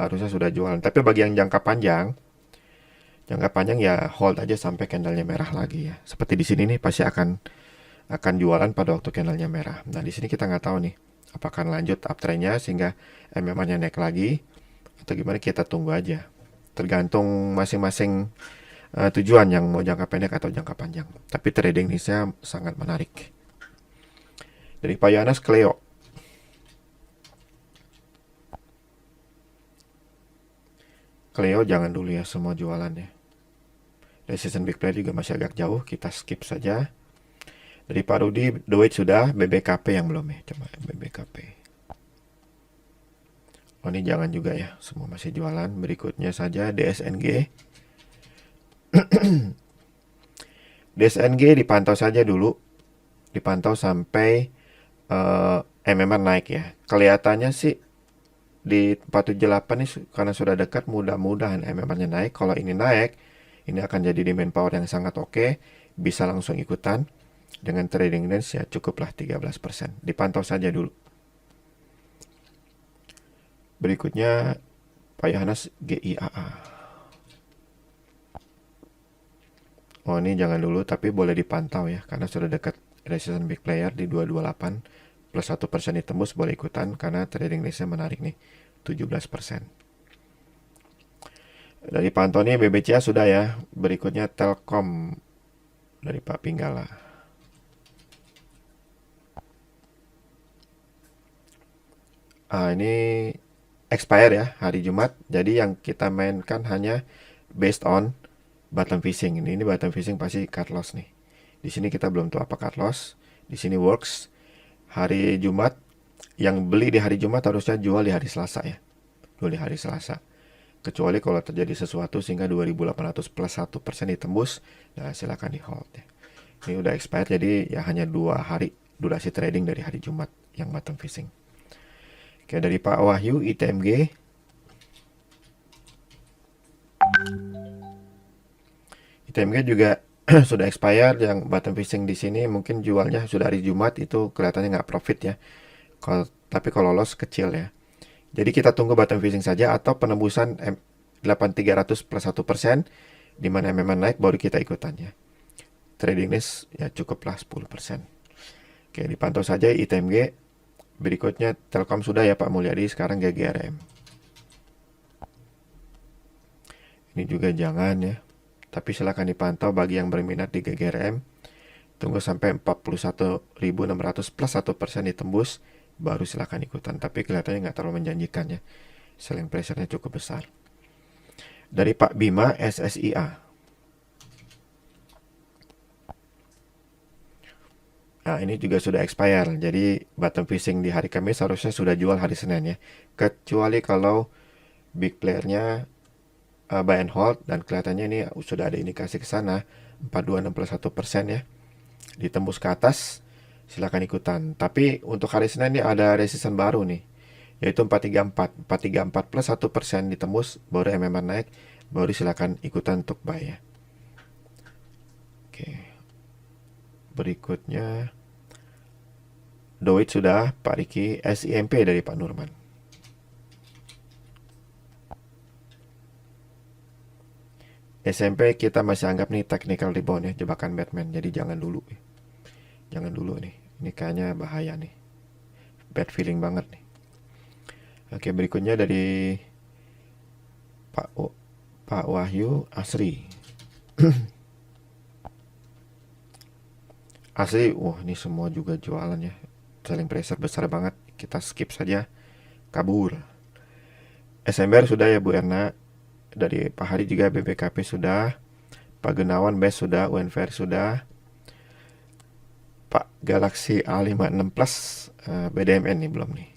harusnya sudah jualan. Tapi bagi yang jangka panjang ya hold aja sampai candlenya merah lagi ya. Seperti di sini nih pasti akan jualan pada waktu candlenya merah. Nah di sini kita nggak tahu nih apakah lanjut uptrendnya sehingga MMR-nya naik lagi atau gimana, kita tunggu aja. Tergantung masing-masing tujuan, yang mau jangka pendek atau jangka panjang. Tapi trading ini saya sangat menarik. Dari Pak Yohanes, Cleo. Cleo jangan dulu ya, semua jualannya. Resistance big player juga masih agak jauh, kita skip saja. Dari Pak Rudi, Doit sudah, BBKP yang belum ya, coba BBKP. Oh ini jangan juga ya, semua masih jualan. Berikutnya saja DSNG. DSNG dipantau saja dulu, dipantau sampai MMR naik ya. Kelihatannya sih di 478 ini karena sudah dekat, mudah-mudahan MMR-nya naik. Kalau ini naik, Ini akan jadi demand power yang sangat oke, bisa langsung ikutan. Dengan trading range ya cukuplah 13%. Dipantau saja dulu. Berikutnya Pak Yohanes GIAA. Oh ini jangan dulu, tapi boleh dipantau ya, karena sudah dekat resistance big player di 228 plus 1% ditembus, boleh ikutan karena trading range-nya menarik nih, 17%. Dari pantau nih BBCA sudah ya. Berikutnya Telkom dari Pak Pinggala. Ini expire ya hari Jumat. Jadi yang kita mainkan hanya based on bottom fishing. Ini bottom fishing pasti cut loss nih. Di sini kita belum tahu apa cut loss. Di sini works. Hari Jumat, yang beli di hari Jumat harusnya jual di hari Selasa ya. Jual di hari Selasa. Kecuali kalau terjadi sesuatu sehingga 2.800 plus 1% ditembus, nah silakan di hold ya. Ini udah expired, jadi ya hanya 2 hari durasi trading dari hari Jumat yang bottom fishing. Oke, dari Pak Wahyu ITMG. ITMG juga sudah expired, yang bottom fishing di sini mungkin jualnya sudah hari Jumat, itu kelihatannya nggak profit ya. Tapi kalau loss kecil ya. Jadi kita tunggu bottom fishing saja atau penembusan 8300 plus 1%, di mana memang naik baru kita ikutannya. Trading range ya cukuplah 10%. Oke, dipantau saja ITMG. Berikutnya Telkom sudah ya Pak Mulyadi, sekarang GGRM. Ini juga jangan ya. Tapi silakan dipantau bagi yang berminat di GGRM. Tunggu sampai 41.600 plus 1% ditembus, baru silakan ikutan. Tapi kelihatannya nggak terlalu menjanjikan ya. Selling pressure-nya cukup besar. Dari Pak Bima SSIA. Nah, ini juga sudah expire. Jadi bottom fishing di hari Kamis harusnya sudah jual hari Senin ya. Kecuali kalau big player-nya buy and hold, dan kelihatannya ini sudah ada indikasi ke sana 426 plus 1% ya. Ditembus ke atas, silakan ikutan. Tapi untuk hari Senin ini ada resistance baru nih, yaitu 434 plus 1% ditembus, baru MMR naik, baru silakan ikutan untuk buy ya. Oke. Berikutnya Doit sudah, Pak Riki. SIMP dari Pak Nurman. SMP kita masih anggap nih technical rebound ya, jebakan Batman. Jadi jangan dulu. Jangan dulu nih. Ini kayaknya bahaya nih. Bad feeling banget nih. Oke, berikutnya dari Pak Wahyu Asri. Asri, wah ini semua juga jualan ya. Selling pressure besar banget. Kita skip saja. Kabur. SMBR sudah ya Bu Erna. Dari Pak Hari juga BBKP sudah. Pak Gunawan BES sudah. UNVR sudah. Pak Galaxy A56 Plus BDMN nih belum nih.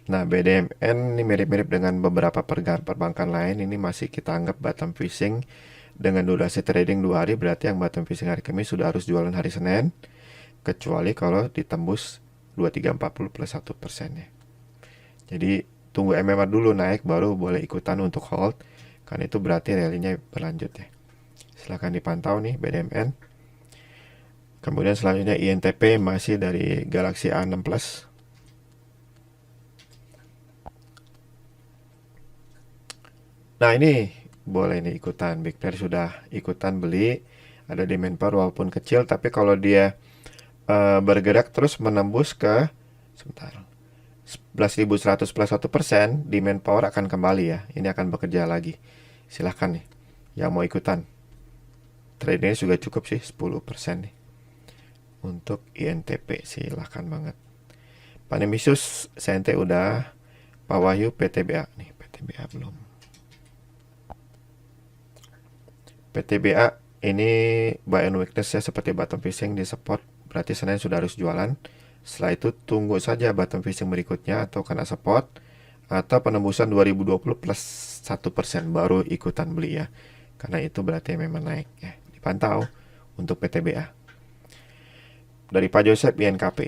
Nah, BDMN ini mirip-mirip dengan beberapa perbankan lain. Ini masih kita anggap bottom fishing dengan durasi trading 2 hari. Berarti yang bottom fishing hari Kamis sudah harus jualan hari Senin. Kecuali kalau ditembus 2340 plus 1% ya. Jadi tunggu MMR dulu naik baru boleh ikutan untuk hold. Kan itu berarti rally-nya berlanjut ya. Silahkan dipantau nih BDMN. Kemudian selanjutnya INTP masih dari Galaxy A6 Plus. Nah ini boleh nih ikutan. Big player sudah ikutan beli. Ada demand power walaupun kecil. Tapi kalau dia bergerak terus menembus ke sebentar 11.100 plus 1%, demand power akan kembali ya. Ini akan bekerja lagi. Silahkan nih yang mau ikutan. Trade-nya juga cukup sih 10% nih. Untuk INTP silahkan banget. Pak Nemisius CNT udah. Pak Wahyu PTBA nih. PTBA belum. PTBA ini buy and weakness ya, seperti bottom fishing di support. Berarti Senin sudah harus jualan. Setelah itu tunggu saja bottom fishing berikutnya atau kena support atau penembusan 2020 plus 1% baru ikutan beli ya. Karena itu berarti memang naik ya. Dipantau untuk PTBA. Dari Pak Joseph INKP.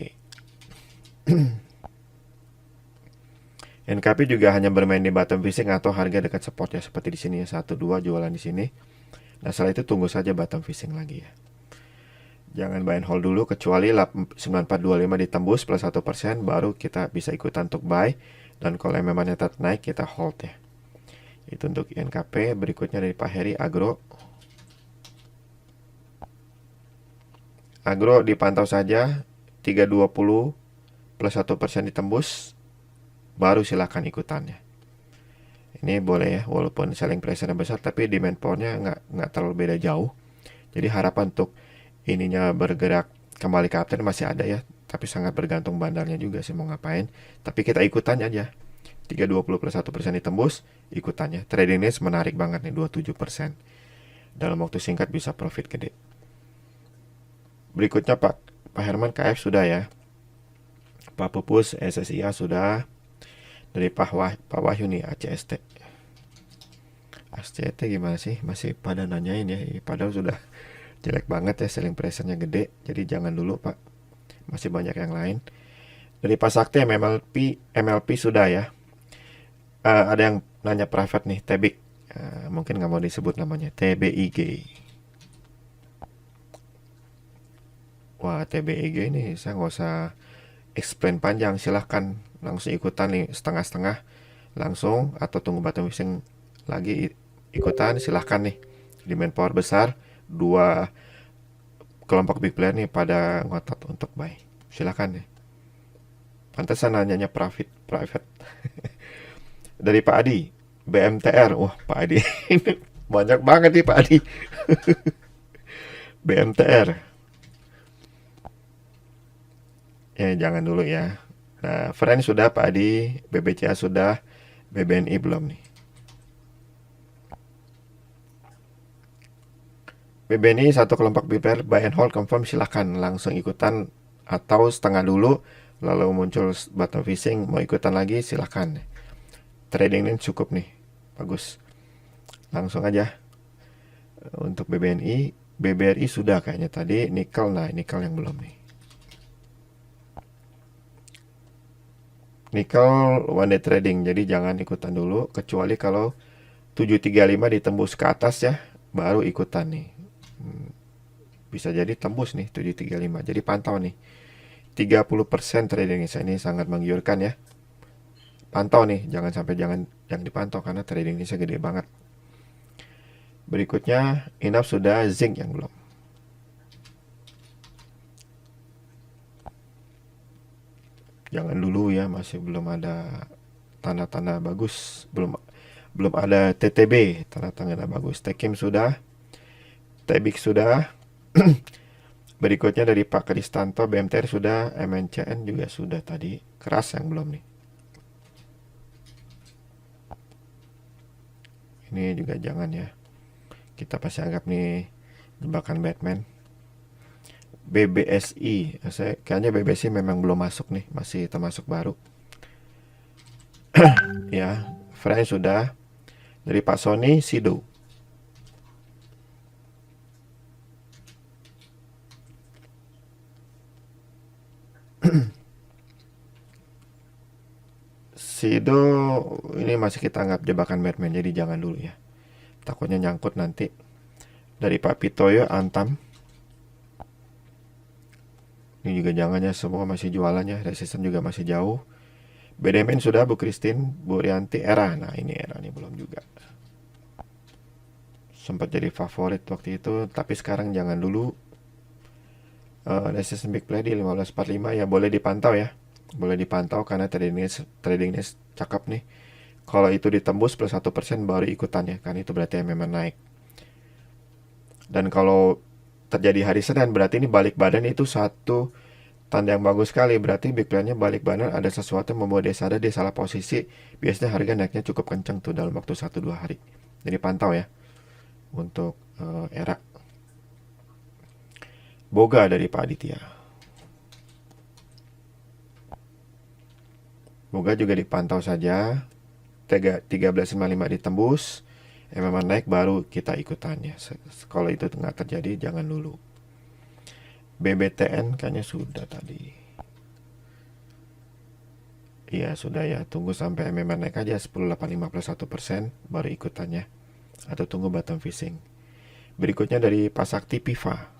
NKP juga hanya bermain di bottom fishing atau harga dekat support ya, seperti di sini ya, 1-2 jualan di sini. Nah, setelah itu tunggu saja bottom fishing lagi ya. Jangan buy and hold dulu kecuali 9425 ditembus plus 1%, baru kita bisa ikutan untuk buy. Dan kalau memang tetap naik, kita hold ya. Itu untuk INKP. Berikutnya dari Pak Heri, Agro. Agro dipantau saja 320 plus 1% ditembus, baru silahkan ikutannya. Ini boleh ya, walaupun selling pressure besar, tapi demand powernya nggak terlalu beda jauh. Jadi harapan untuk ininya bergerak kembali ke uptrend masih ada ya, tapi sangat bergantung bandarnya juga sih mau ngapain. Tapi kita ikutan aja. 320 plus 1% ditembus, ikutannya. Trading ini menarik banget nih, 27%. Dalam waktu singkat bisa profit gede. Berikutnya Pak Herman, KF sudah ya. Pak Pupus SSIA sudah. Dari Pak Wahyu nih, ACST. ACST gimana sih? Masih pada nanyain ya. Padahal sudah jelek banget ya, selling pressure-nya gede. Jadi jangan dulu Pak. Masih banyak yang lain. Dari Pak Sakti MLP sudah ya. Ada yang nanya private nih, Tebik. Mungkin nggak mau disebut namanya. TBIG. Wah, TBIG ini saya nggak usah explain panjang, silahkan langsung ikutan nih setengah-setengah langsung, atau tunggu bottom fishing lagi ikutan, silahkan nih. Demand power besar, dua kelompok big player nih pada ngotot untuk buy, silahkan nih. Pantesan nanyanya private. Dari Pak Adi, BMTR. Wah, Pak Adi ini banyak banget nih Pak Adi. BMTR ya, jangan dulu ya. Nah, Friend sudah Pak Adi, BBCA sudah, BBNI belum nih. BBNI satu kelompok big player, buy and hold confirm, silahkan langsung ikutan, atau setengah dulu lalu muncul bottom fishing mau ikutan lagi, silahkan. Trading ini cukup nih, bagus, langsung aja. Untuk BBNI, BBRI sudah kayaknya tadi. Nikel, nah nikel yang belum nih. Nikel one day trading, jadi jangan ikutan dulu, kecuali kalau 735 ditembus ke atas ya, baru ikutan nih. Bisa jadi tembus nih 735, jadi pantau nih 30% trading ini sangat menggiurkan ya. Pantau nih, jangan sampai jangan dipantau karena trading ini gede banget. Berikutnya Inap sudah, Zinc yang belum. Jangan dulu ya, masih belum ada tanda-tanda bagus, belum ada TTB, tanda-tanda bagus. Tekim sudah, Tebik sudah. Berikutnya dari Pak Kristanto, BMTR sudah, MNCN juga sudah tadi. Keras yang belum nih. Ini juga jangan ya. Kita pasti anggap nih jebakan Batman. BBSI, kayaknya BBSI memang belum masuk nih, masih termasuk baru. Ya, Friend sudah. Dari Pak Sony, Sido. Sido ini masih kita anggap jebakan Batman, jadi jangan dulu ya. Takutnya nyangkut nanti. Dari Pak Pitoyo, Antam. Ini juga jangan ya, semua masih jualannya, resisten juga masih jauh. BDMN sudah, Bu Christine, Bu Rianti, Era. Nah ini Era nih belum juga. Sempat jadi favorit waktu itu, tapi sekarang jangan dulu. Resisten big play di 1545 ya, boleh dipantau ya. Boleh dipantau karena tradingnya cakep nih. Kalau itu ditembus plus 1% baru ikutannya, kan itu berarti memang naik. Dan kalau terjadi hari Senin, berarti ini balik badan, itu satu tanda yang bagus sekali. Berarti big plan-nya balik badan, ada sesuatu yang membuat dia sadar dia salah posisi. Biasanya harga naiknya cukup kenceng tuh dalam waktu 1-2 hari. Jadi pantau ya untuk Era. Boga dari Pak Aditya. Boga juga dipantau saja. 1355 ditembus, memang naik baru kita ikutannya. Kalau itu nggak terjadi jangan dulu. BBTN kayaknya sudah tadi. Iya sudah ya, tunggu sampai MMA naik aja 10,851% baru ikutannya. Atau tunggu bottom fishing. Berikutnya dari Pasakti Piva.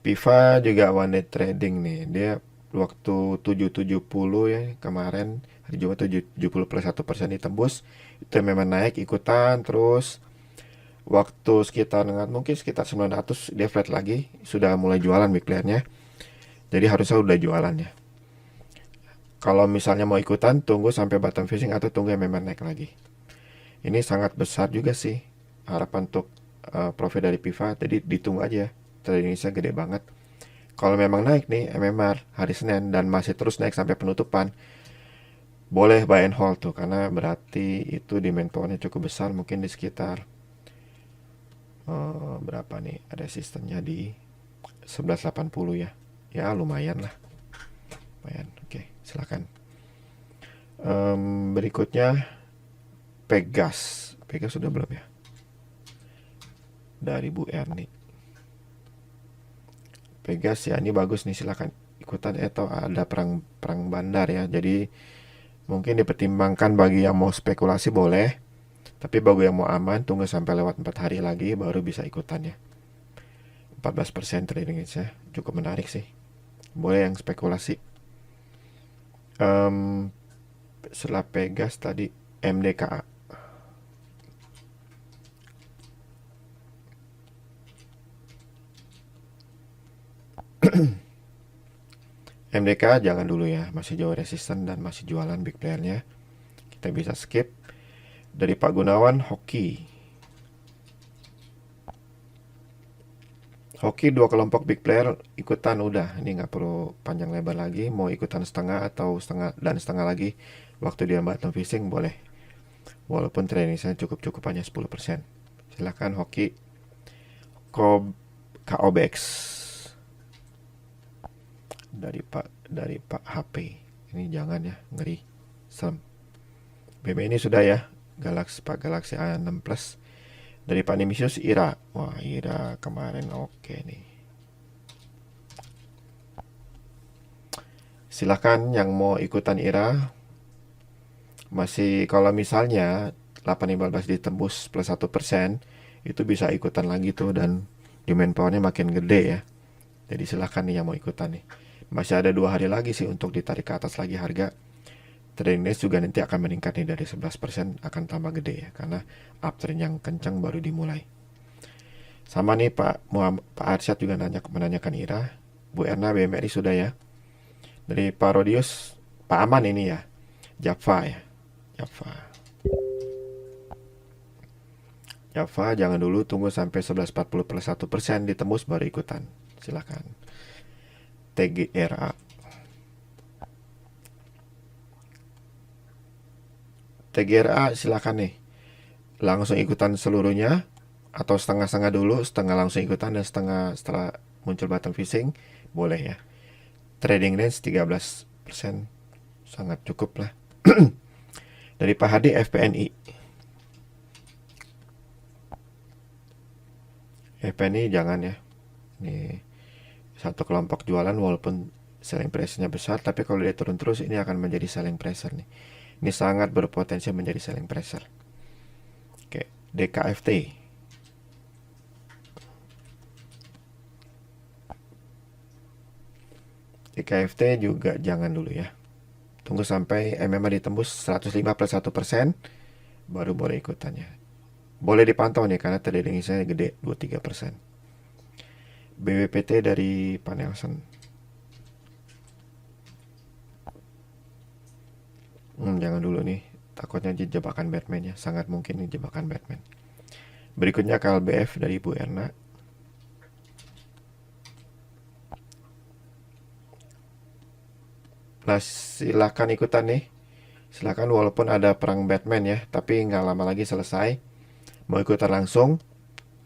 Piva juga one day trading nih. Dia waktu 770 ya kemarin hari Jumat 70 plus 1% ditembus. Itu memang naik ikutan terus waktu sekitar mungkin sekitar 900 dia flat lagi sudah mulai jualan big player-nya. Jadi harusnya udah jualan ya. Kalau misalnya mau ikutan tunggu sampai bottom fishing atau tunggu memang naik lagi. Ini sangat besar juga sih harapan untuk profit dari Piva. Jadi ditunggu aja. Tradingnya gede banget. Kalau memang naik nih MMR hari Senin dan masih terus naik sampai penutupan, boleh buy and hold tuh karena berarti itu demand powernya cukup besar, mungkin di sekitar berapa nih? Ada sistemnya di 1180 ya. Ya lumayan lah. Lumayan. Oke, silakan. Berikutnya Pegas. Pegas sudah belum ya? Dari Bu Erni. Pegas ya, ini bagus nih, silakan ikutan atau ada perang bandar ya. Jadi mungkin dipertimbangkan bagi yang mau spekulasi boleh, tapi bagi yang mau aman tunggu sampai lewat 4 hari lagi baru bisa ikutan ya. 14% trading ya, cukup menarik sih. Boleh yang spekulasi. Setelah Pegas tadi MDKA. MDK jangan dulu ya, masih jauh resisten dan masih jualan big playernya. Kita bisa skip. Dari Pak Gunawan, hoki. Hoki dua kelompok big player ikutan udah, ini nggak perlu panjang lebar lagi. Mau ikutan setengah atau setengah dan setengah lagi, waktu dia bottom fishing boleh. Walaupun tradingnya cukup hanya 10%. Silahkan hoki. KOBX dari Pak HP. Ini jangan ya, ngeri. Serem. BB ini sudah ya, Pak Galaxy A6 Plus. Dari Pak Nimisius Ira. Wah, Ira kemarin oke nih. Silahkan yang mau ikutan Ira. Masih kalau misalnya 815 ditembus plus 1%, itu bisa ikutan lagi tuh dan demand powernya makin gede ya. Jadi silahkan nih yang mau ikutan nih. Masih ada 2 hari lagi sih untuk ditarik ke atas lagi harga. Trading days juga nanti akan meningkat nih dari 11% akan tambah gede ya karena uptrend yang kencang baru dimulai. Sama nih Pak Arsyad juga menanyakan Ira. Bu Erna BMRI sudah ya. Dari Pak Rodius, Pak Aman ini ya. Java ya. Java jangan dulu, tunggu sampai 1140 plus 1% ditembus baru ikutan. Silakan. TGRA. TGRA silakan nih. Langsung ikutan seluruhnya atau setengah-setengah dulu, setengah langsung ikutan dan setengah setelah muncul bottom fishing, boleh ya. Trading range 13% sangat cukup lah. Dari Pak Hadi FPNI. FPNI jangan ya. Ini satu kelompok jualan walaupun selling pressure-nya besar, tapi kalau dia turun terus ini akan menjadi selling pressure nih. Ini sangat berpotensi menjadi selling pressure. Oke, DKFT. DKFT juga jangan dulu ya. Tunggu sampai MMA ditembus 105 plus 1%, baru boleh ikutannya. Boleh dipantau nih karena tradingnya gede 23%. BWPT dari Pak Nelson. Jangan dulu nih, takutnya jebakan Batman ya. Sangat mungkin ini jebakan Batman. Berikutnya KLBF dari Bu Erna. Nah, silahkan ikutan nih. Silahkan walaupun ada perang Batman ya, tapi nggak lama lagi selesai. Mau ikutan langsung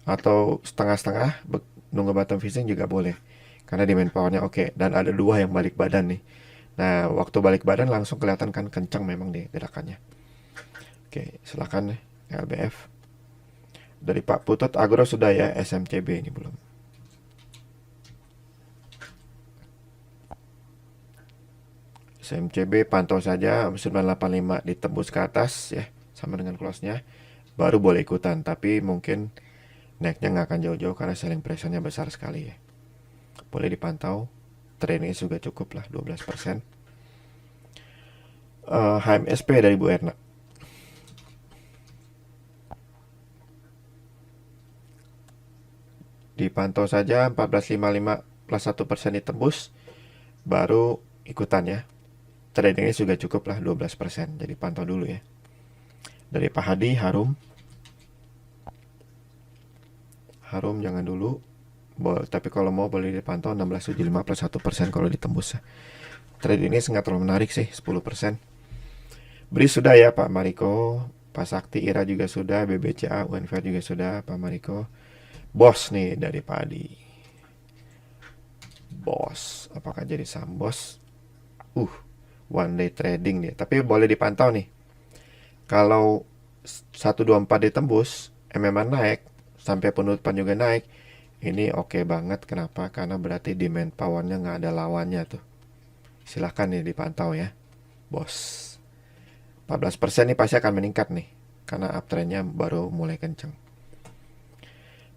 atau setengah-setengah, nunggu bottom fishing juga boleh. Karena demand powernya oke. Dan ada 2 yang balik badan nih. Nah, waktu balik badan langsung kelihatan kan kencang memang deh gerakannya. Oke, silakan LBF. Dari Pak Putut Agro sudah ya, SMCB ini belum. SMCB pantau saja 985 ditembus ke atas ya, sama dengan close-nya, baru boleh ikutan. Tapi mungkin naiknya nggak akan jauh-jauh karena selling pressure-nya besar sekali ya. Boleh dipantau. Trendnya juga cukup lah 12%. HMSP dari Bu Erna. Dipantau saja 1455 plus 1% ditembus, baru ikutan ya. Tradingnya juga cukup lah 12%, jadi pantau dulu ya. Dari Pak Hadi, Harum jangan dulu. Tapi kalau mau boleh dipantau 1675 plus 1% kalau ditembus. Trade ini sangat terlalu menarik sih, 10%. Beri sudah ya Pak Mariko, Pak Sakti, Ira juga sudah, BBCA, UNFR juga sudah, Pak Mariko. Bos nih dari Pak Hadi. Bos, apakah jadi saham bos? One day trading dia. Tapi boleh dipantau nih. Kalau 124 ditembus, MMA naik, sampai penutupan juga naik, ini oke banget. Kenapa? Karena berarti demand powernya nggak ada lawannya tuh. Silahkan nih dipantau ya, bos. 14% nih pasti akan meningkat nih, karena uptrendnya baru mulai kenceng.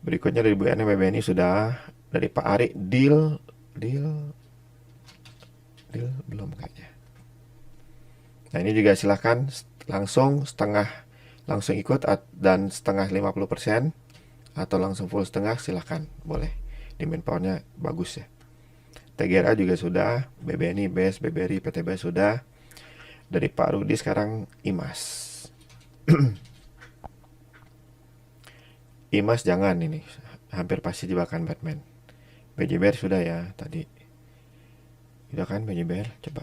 Berikutnya dari Bu Ene BBNI sudah. Dari Pak Ari, deal belum kayaknya. Nah ini juga silahkan langsung langsung ikut dan setengah 50%, atau langsung full setengah, silahkan, boleh. Demand powernya bagus ya. TGRA juga sudah, BBNI, BES, BBRI, PTB sudah. Dari Pak Rudi sekarang IMAS. IMAS jangan, ini hampir pasti jebakan Batman. BJBR sudah ya tadi. Sudah kan BJBR? Coba.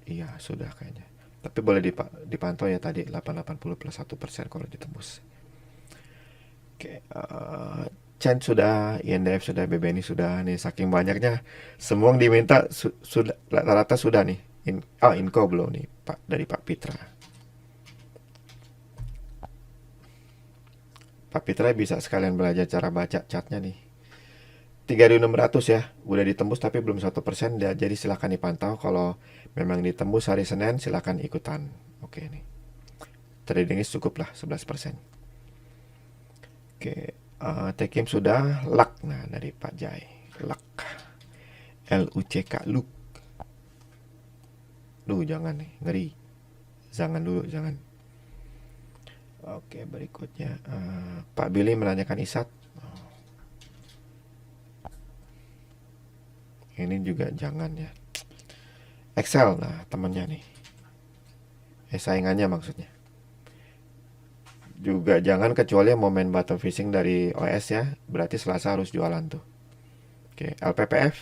Iya sudah kayaknya. Tapi boleh dipantau ya tadi 880 plus 1% kalau ditembus. Oke, Chen sudah, INDF sudah, BBNI sudah. Nih saking banyaknya, semua yang diminta sudah, rata-rata sudah nih. Inco belum nih Pak, dari Pak Pitra. Pak Pitra bisa sekalian belajar cara baca chartnya nih. 3.600 ya, udah ditembus tapi belum 1%, jadi silahkan dipantau. Kalau memang ditembus hari Senin, silahkan ikutan. Oke nih, tradingnya cukup lah 11%. Oke, Tekim sudah. LUK, nah dari Pak Jai, LUK, LUCK, LUK. Jangan nih, ngeri. Jangan dulu, jangan. Oke, berikutnya Pak Billy menanyakan ISAT. Ini juga jangan ya. Excel, nah temennya nih. Saingannya maksudnya. Juga jangan, kecuali mau main bottom fishing dari OS ya. Berarti Selasa harus jualan tuh. Oke, LPPF.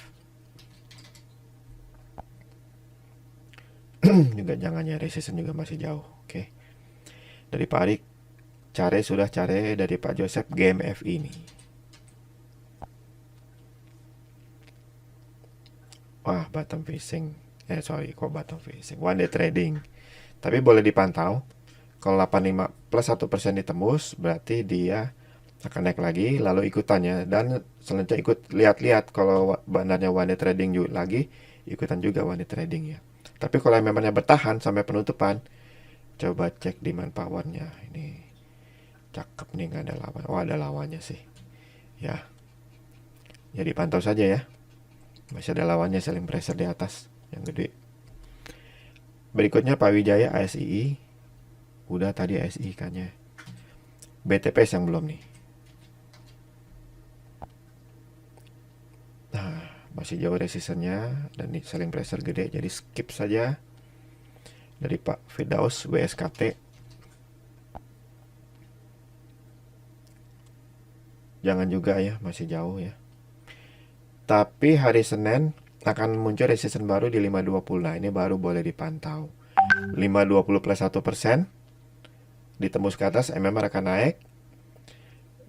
Juga jangan ya, resisten juga masih jauh. Oke. Dari Pak Arik, sudah Care. Dari Pak Joseph, GMFI nih. Wah, bottom fishing. Kok bottom fishing? One day trading. Tapi boleh dipantau. Kalau 85 plus 1% ditembus, berarti dia akan naik lagi, lalu ikutannya. Dan selanjutnya ikut lihat-lihat, kalau bandarnya one day trading juga lagi, ikutan juga one day trading ya. Tapi kalau memangnya bertahan sampai penutupan, coba cek demand powernya. Ini cakep nih, nggak ada lawan. Oh, ada lawannya sih. Ya. Jadi pantau saja ya. Masih ada lawannya, selling pressure di atas yang gede. Berikutnya Pak Wijaya, ASII. Udah tadi ASI kannya. BTPS yang belum nih. Nah, masih jauh resistennya dan nih selling pressure gede, jadi skip saja. Dari Pak Firdaus, WSKT. Jangan juga ya, masih jauh ya. Tapi hari Senin akan muncul resisten baru di 520. Nah, ini baru boleh dipantau. 520 plus 1%. Ditembus ke atas, MMR akan naik.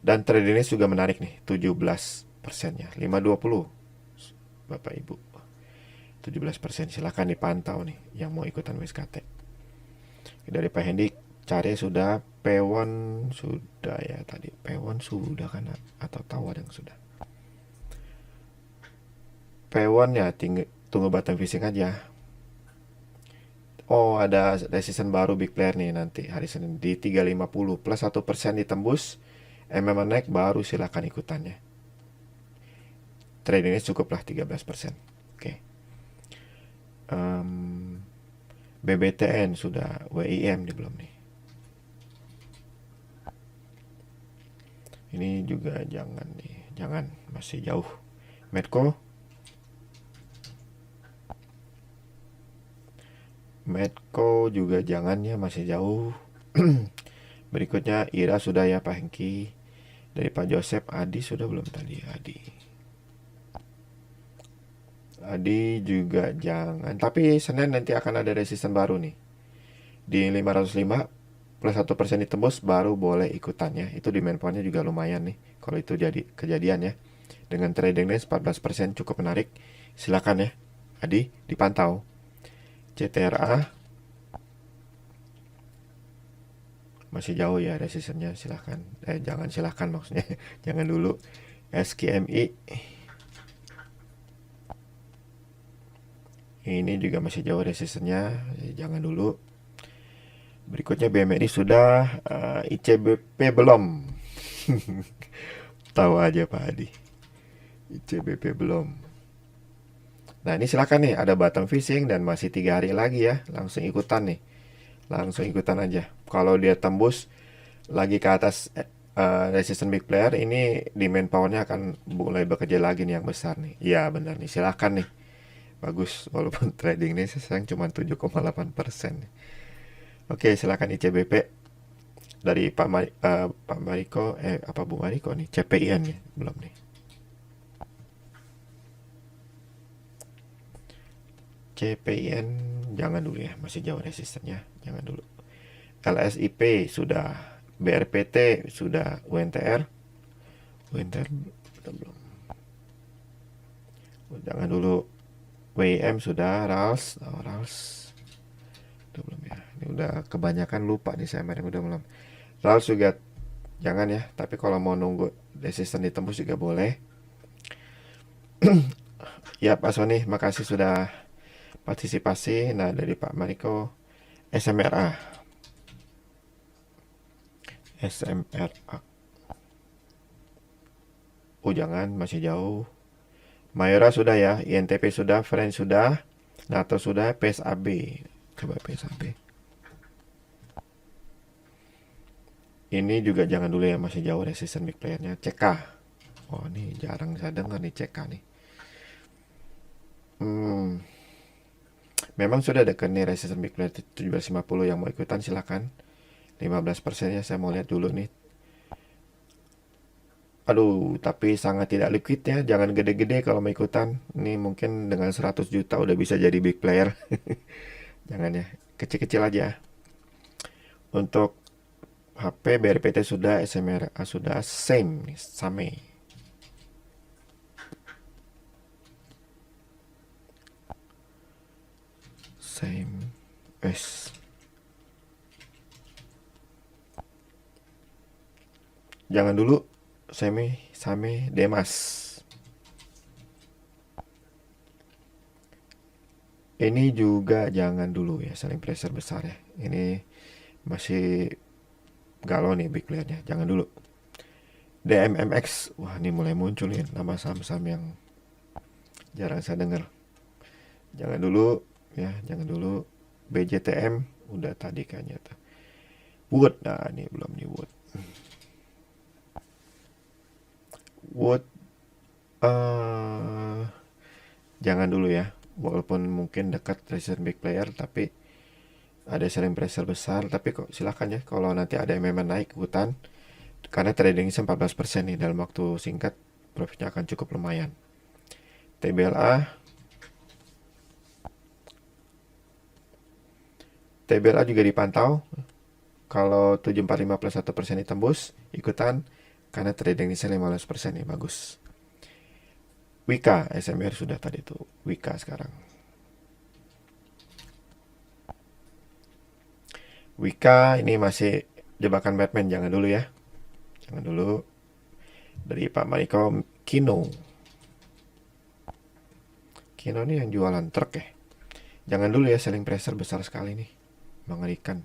Dan trade ini juga menarik nih, 17%-nya. 520. Bapak Ibu. 17%, silahkan dipantau nih yang mau ikutan WSKT. Dari Pak Hendik, Care sudah, Pewon sudah ya tadi. Pewon sudah kan, atau Tawar yang sudah. P1 ya tunggu bottom fishing aja. Oh, ada resistance baru big player nih nanti hari Senin di 350 plus 1% ditembus. MM naik baru silakan ikutannya. Tradingnya cukuplah 13%. Oke. BBTN sudah, WIM nih belum nih. Ini juga jangan nih, jangan, masih jauh. Medco juga jangan ya, masih jauh. Berikutnya IRA sudah ya Pak Hengki. Dari Pak Joseph, Adi sudah belum tadi? Adi juga jangan. Tapi Senin nanti akan ada resisten baru nih. Di 505 plus 1% ditembus baru boleh ikutannya. Itu di main pointnya juga lumayan nih. Kalau itu jadi kejadian ya. Dengan trading range 14% cukup menarik. Silakan ya. Adi dipantau. CTRA masih jauh ya resistennya, silahkan. Jangan silahkan maksudnya. Jangan dulu. SKMI ini juga masih jauh resistennya, jangan dulu. Berikutnya BMRI sudah, ICBP belum. Tahu aja Pak Adi. ICBP belum. Nah ini silakan nih, ada bottom fishing dan masih 3 hari lagi ya. Langsung ikutan nih. Langsung ikutan aja. Kalau dia tembus lagi ke atas resistance big player, ini demand powernya akan mulai bekerja lagi nih yang besar nih. Iya benar nih, silakan nih. Bagus, walaupun trading ini sekarang cuma 7,8%. Oke, silakan ICBP dari Pak Mariko, apa Bu Mariko nih, CPIN nih, belum nih. CPIN jangan dulu ya, masih jauh resistennya, jangan dulu. LSIP sudah, BRPT sudah, UNTR belum. Jangan dulu. WM sudah, RALS udah belum ya. Ini udah kebanyakan lupa nih saya yang udah belum. RALS juga jangan ya, tapi kalau mau nunggu resisten ditembus juga boleh. Ya Pak Sony, makasih sudah partisipasi. Nah dari Pak Mariko, SMRA. Oh jangan, masih jauh. Mayora sudah ya, INTP sudah, Friends sudah, NATO sudah, PSAB. Coba PSAB. Ini juga jangan dulu ya, masih jauh resisten big playernya. CK. Oh ini jarang saya dengar nih CK nih. Memang sudah dekat nih resisten big player 1750 yang mau ikutan silakan. 15% ya, saya mau lihat dulu nih. Aduh, tapi sangat tidak liquid ya. Jangan gede-gede kalau mau ikutan. Ini mungkin dengan 100 juta udah bisa jadi big player. Jangan ya, kecil-kecil aja. Untuk HP BRPT sudah, SMRA sudah, same nih, same. Same S. Jangan dulu. Same Demas. Ini juga jangan dulu ya, saling pressure besar ya. Ini masih galau nih big playernya, jangan dulu. DMMX, wah ini mulai muncul nih nama saham-saham yang jarang saya dengar. Jangan dulu ya, jangan dulu. BJTM udah tadi kayaknya tuh. Wood, nah ini belum nih Wood. Jangan dulu ya, walaupun mungkin dekat resistance big player, tapi ada selling pressure besar. Tapi kok silakan ya, kalau nanti ada yang memang naik ikutan, karena tradingnya 14% nih dalam waktu singkat, profitnya akan cukup lumayan. TBLA juga dipantau. Kalau 745 plus 1% ditembus, ikutan, karena trading ini 15% nih, bagus. Wika, SMR sudah tadi tuh. Wika sekarang. Wika ini masih jebakan Batman, jangan dulu ya. Jangan dulu. Dari Pak Mariko, Kino. Kino nih yang jualan truk ya. Jangan dulu ya, selling pressure besar sekali nih. Mengerikan.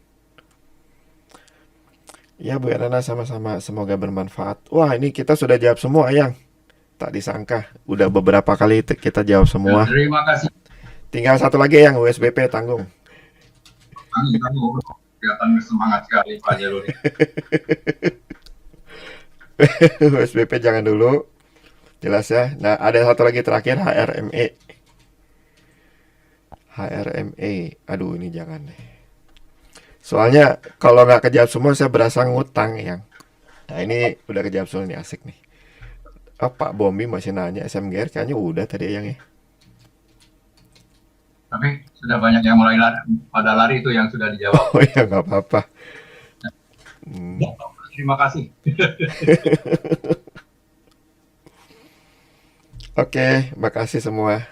Ya Bu Erana, sama-sama, semoga bermanfaat. Wah, ini kita sudah jawab semua yang tak disangka. Udah beberapa kali kita jawab Ya, semua. terima kasih. Tinggal satu lagi yang USBP tanggung. Kamu kelihatan semangat sekali Pak Jalur. USBP jangan dulu. Jelas ya. Nah, ada satu lagi terakhir, HRME. HRME. Aduh, ini jangan deh. Soalnya kalau nggak kejawab semua saya berasa ngutang yang. Nah, ini udah kejawab semua nih, asik nih. Oh, Pak Bombi masih nanya SMGR, kayaknya udah tadi yang ya. Tapi sudah banyak yang mulai pada lari itu yang sudah dijawab. Oh ya, nggak apa-apa. Terima kasih. Oke, makasih semua.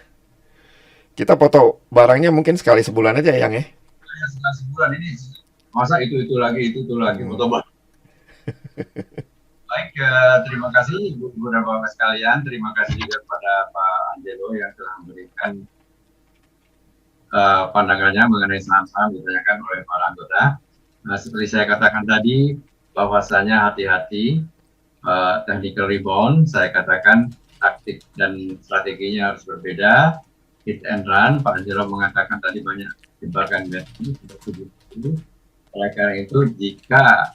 Kita foto barangnya mungkin sekali sebulan aja yang ya. Setelah sebulan ini masa itu lagi foto barang. Baik, terima kasih beberapa Bapak sekalian. Terima kasih juga kepada Pak Angelo yang telah memberikan pandangannya mengenai saham-saham ditanyakan oleh para anggota. Nah, seperti saya katakan tadi, bahwasanya hati-hati technical rebound. Saya katakan taktik dan strateginya harus berbeda. Hit and run, Pak Angelo mengatakan tadi banyak jebakan batu. Oleh karena itu, jika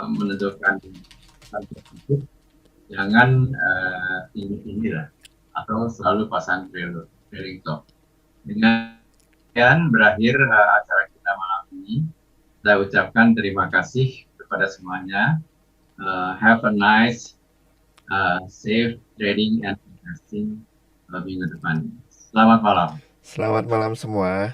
menentukan tersebut, jangan tinggi-tinggi lah, atau selalu pasang trailing top. Dengan berakhir acara kita malam ini, saya ucapkan terima kasih kepada semuanya. Have a nice, safe trading and investing minggu depan. Selamat malam. Selamat malam semua.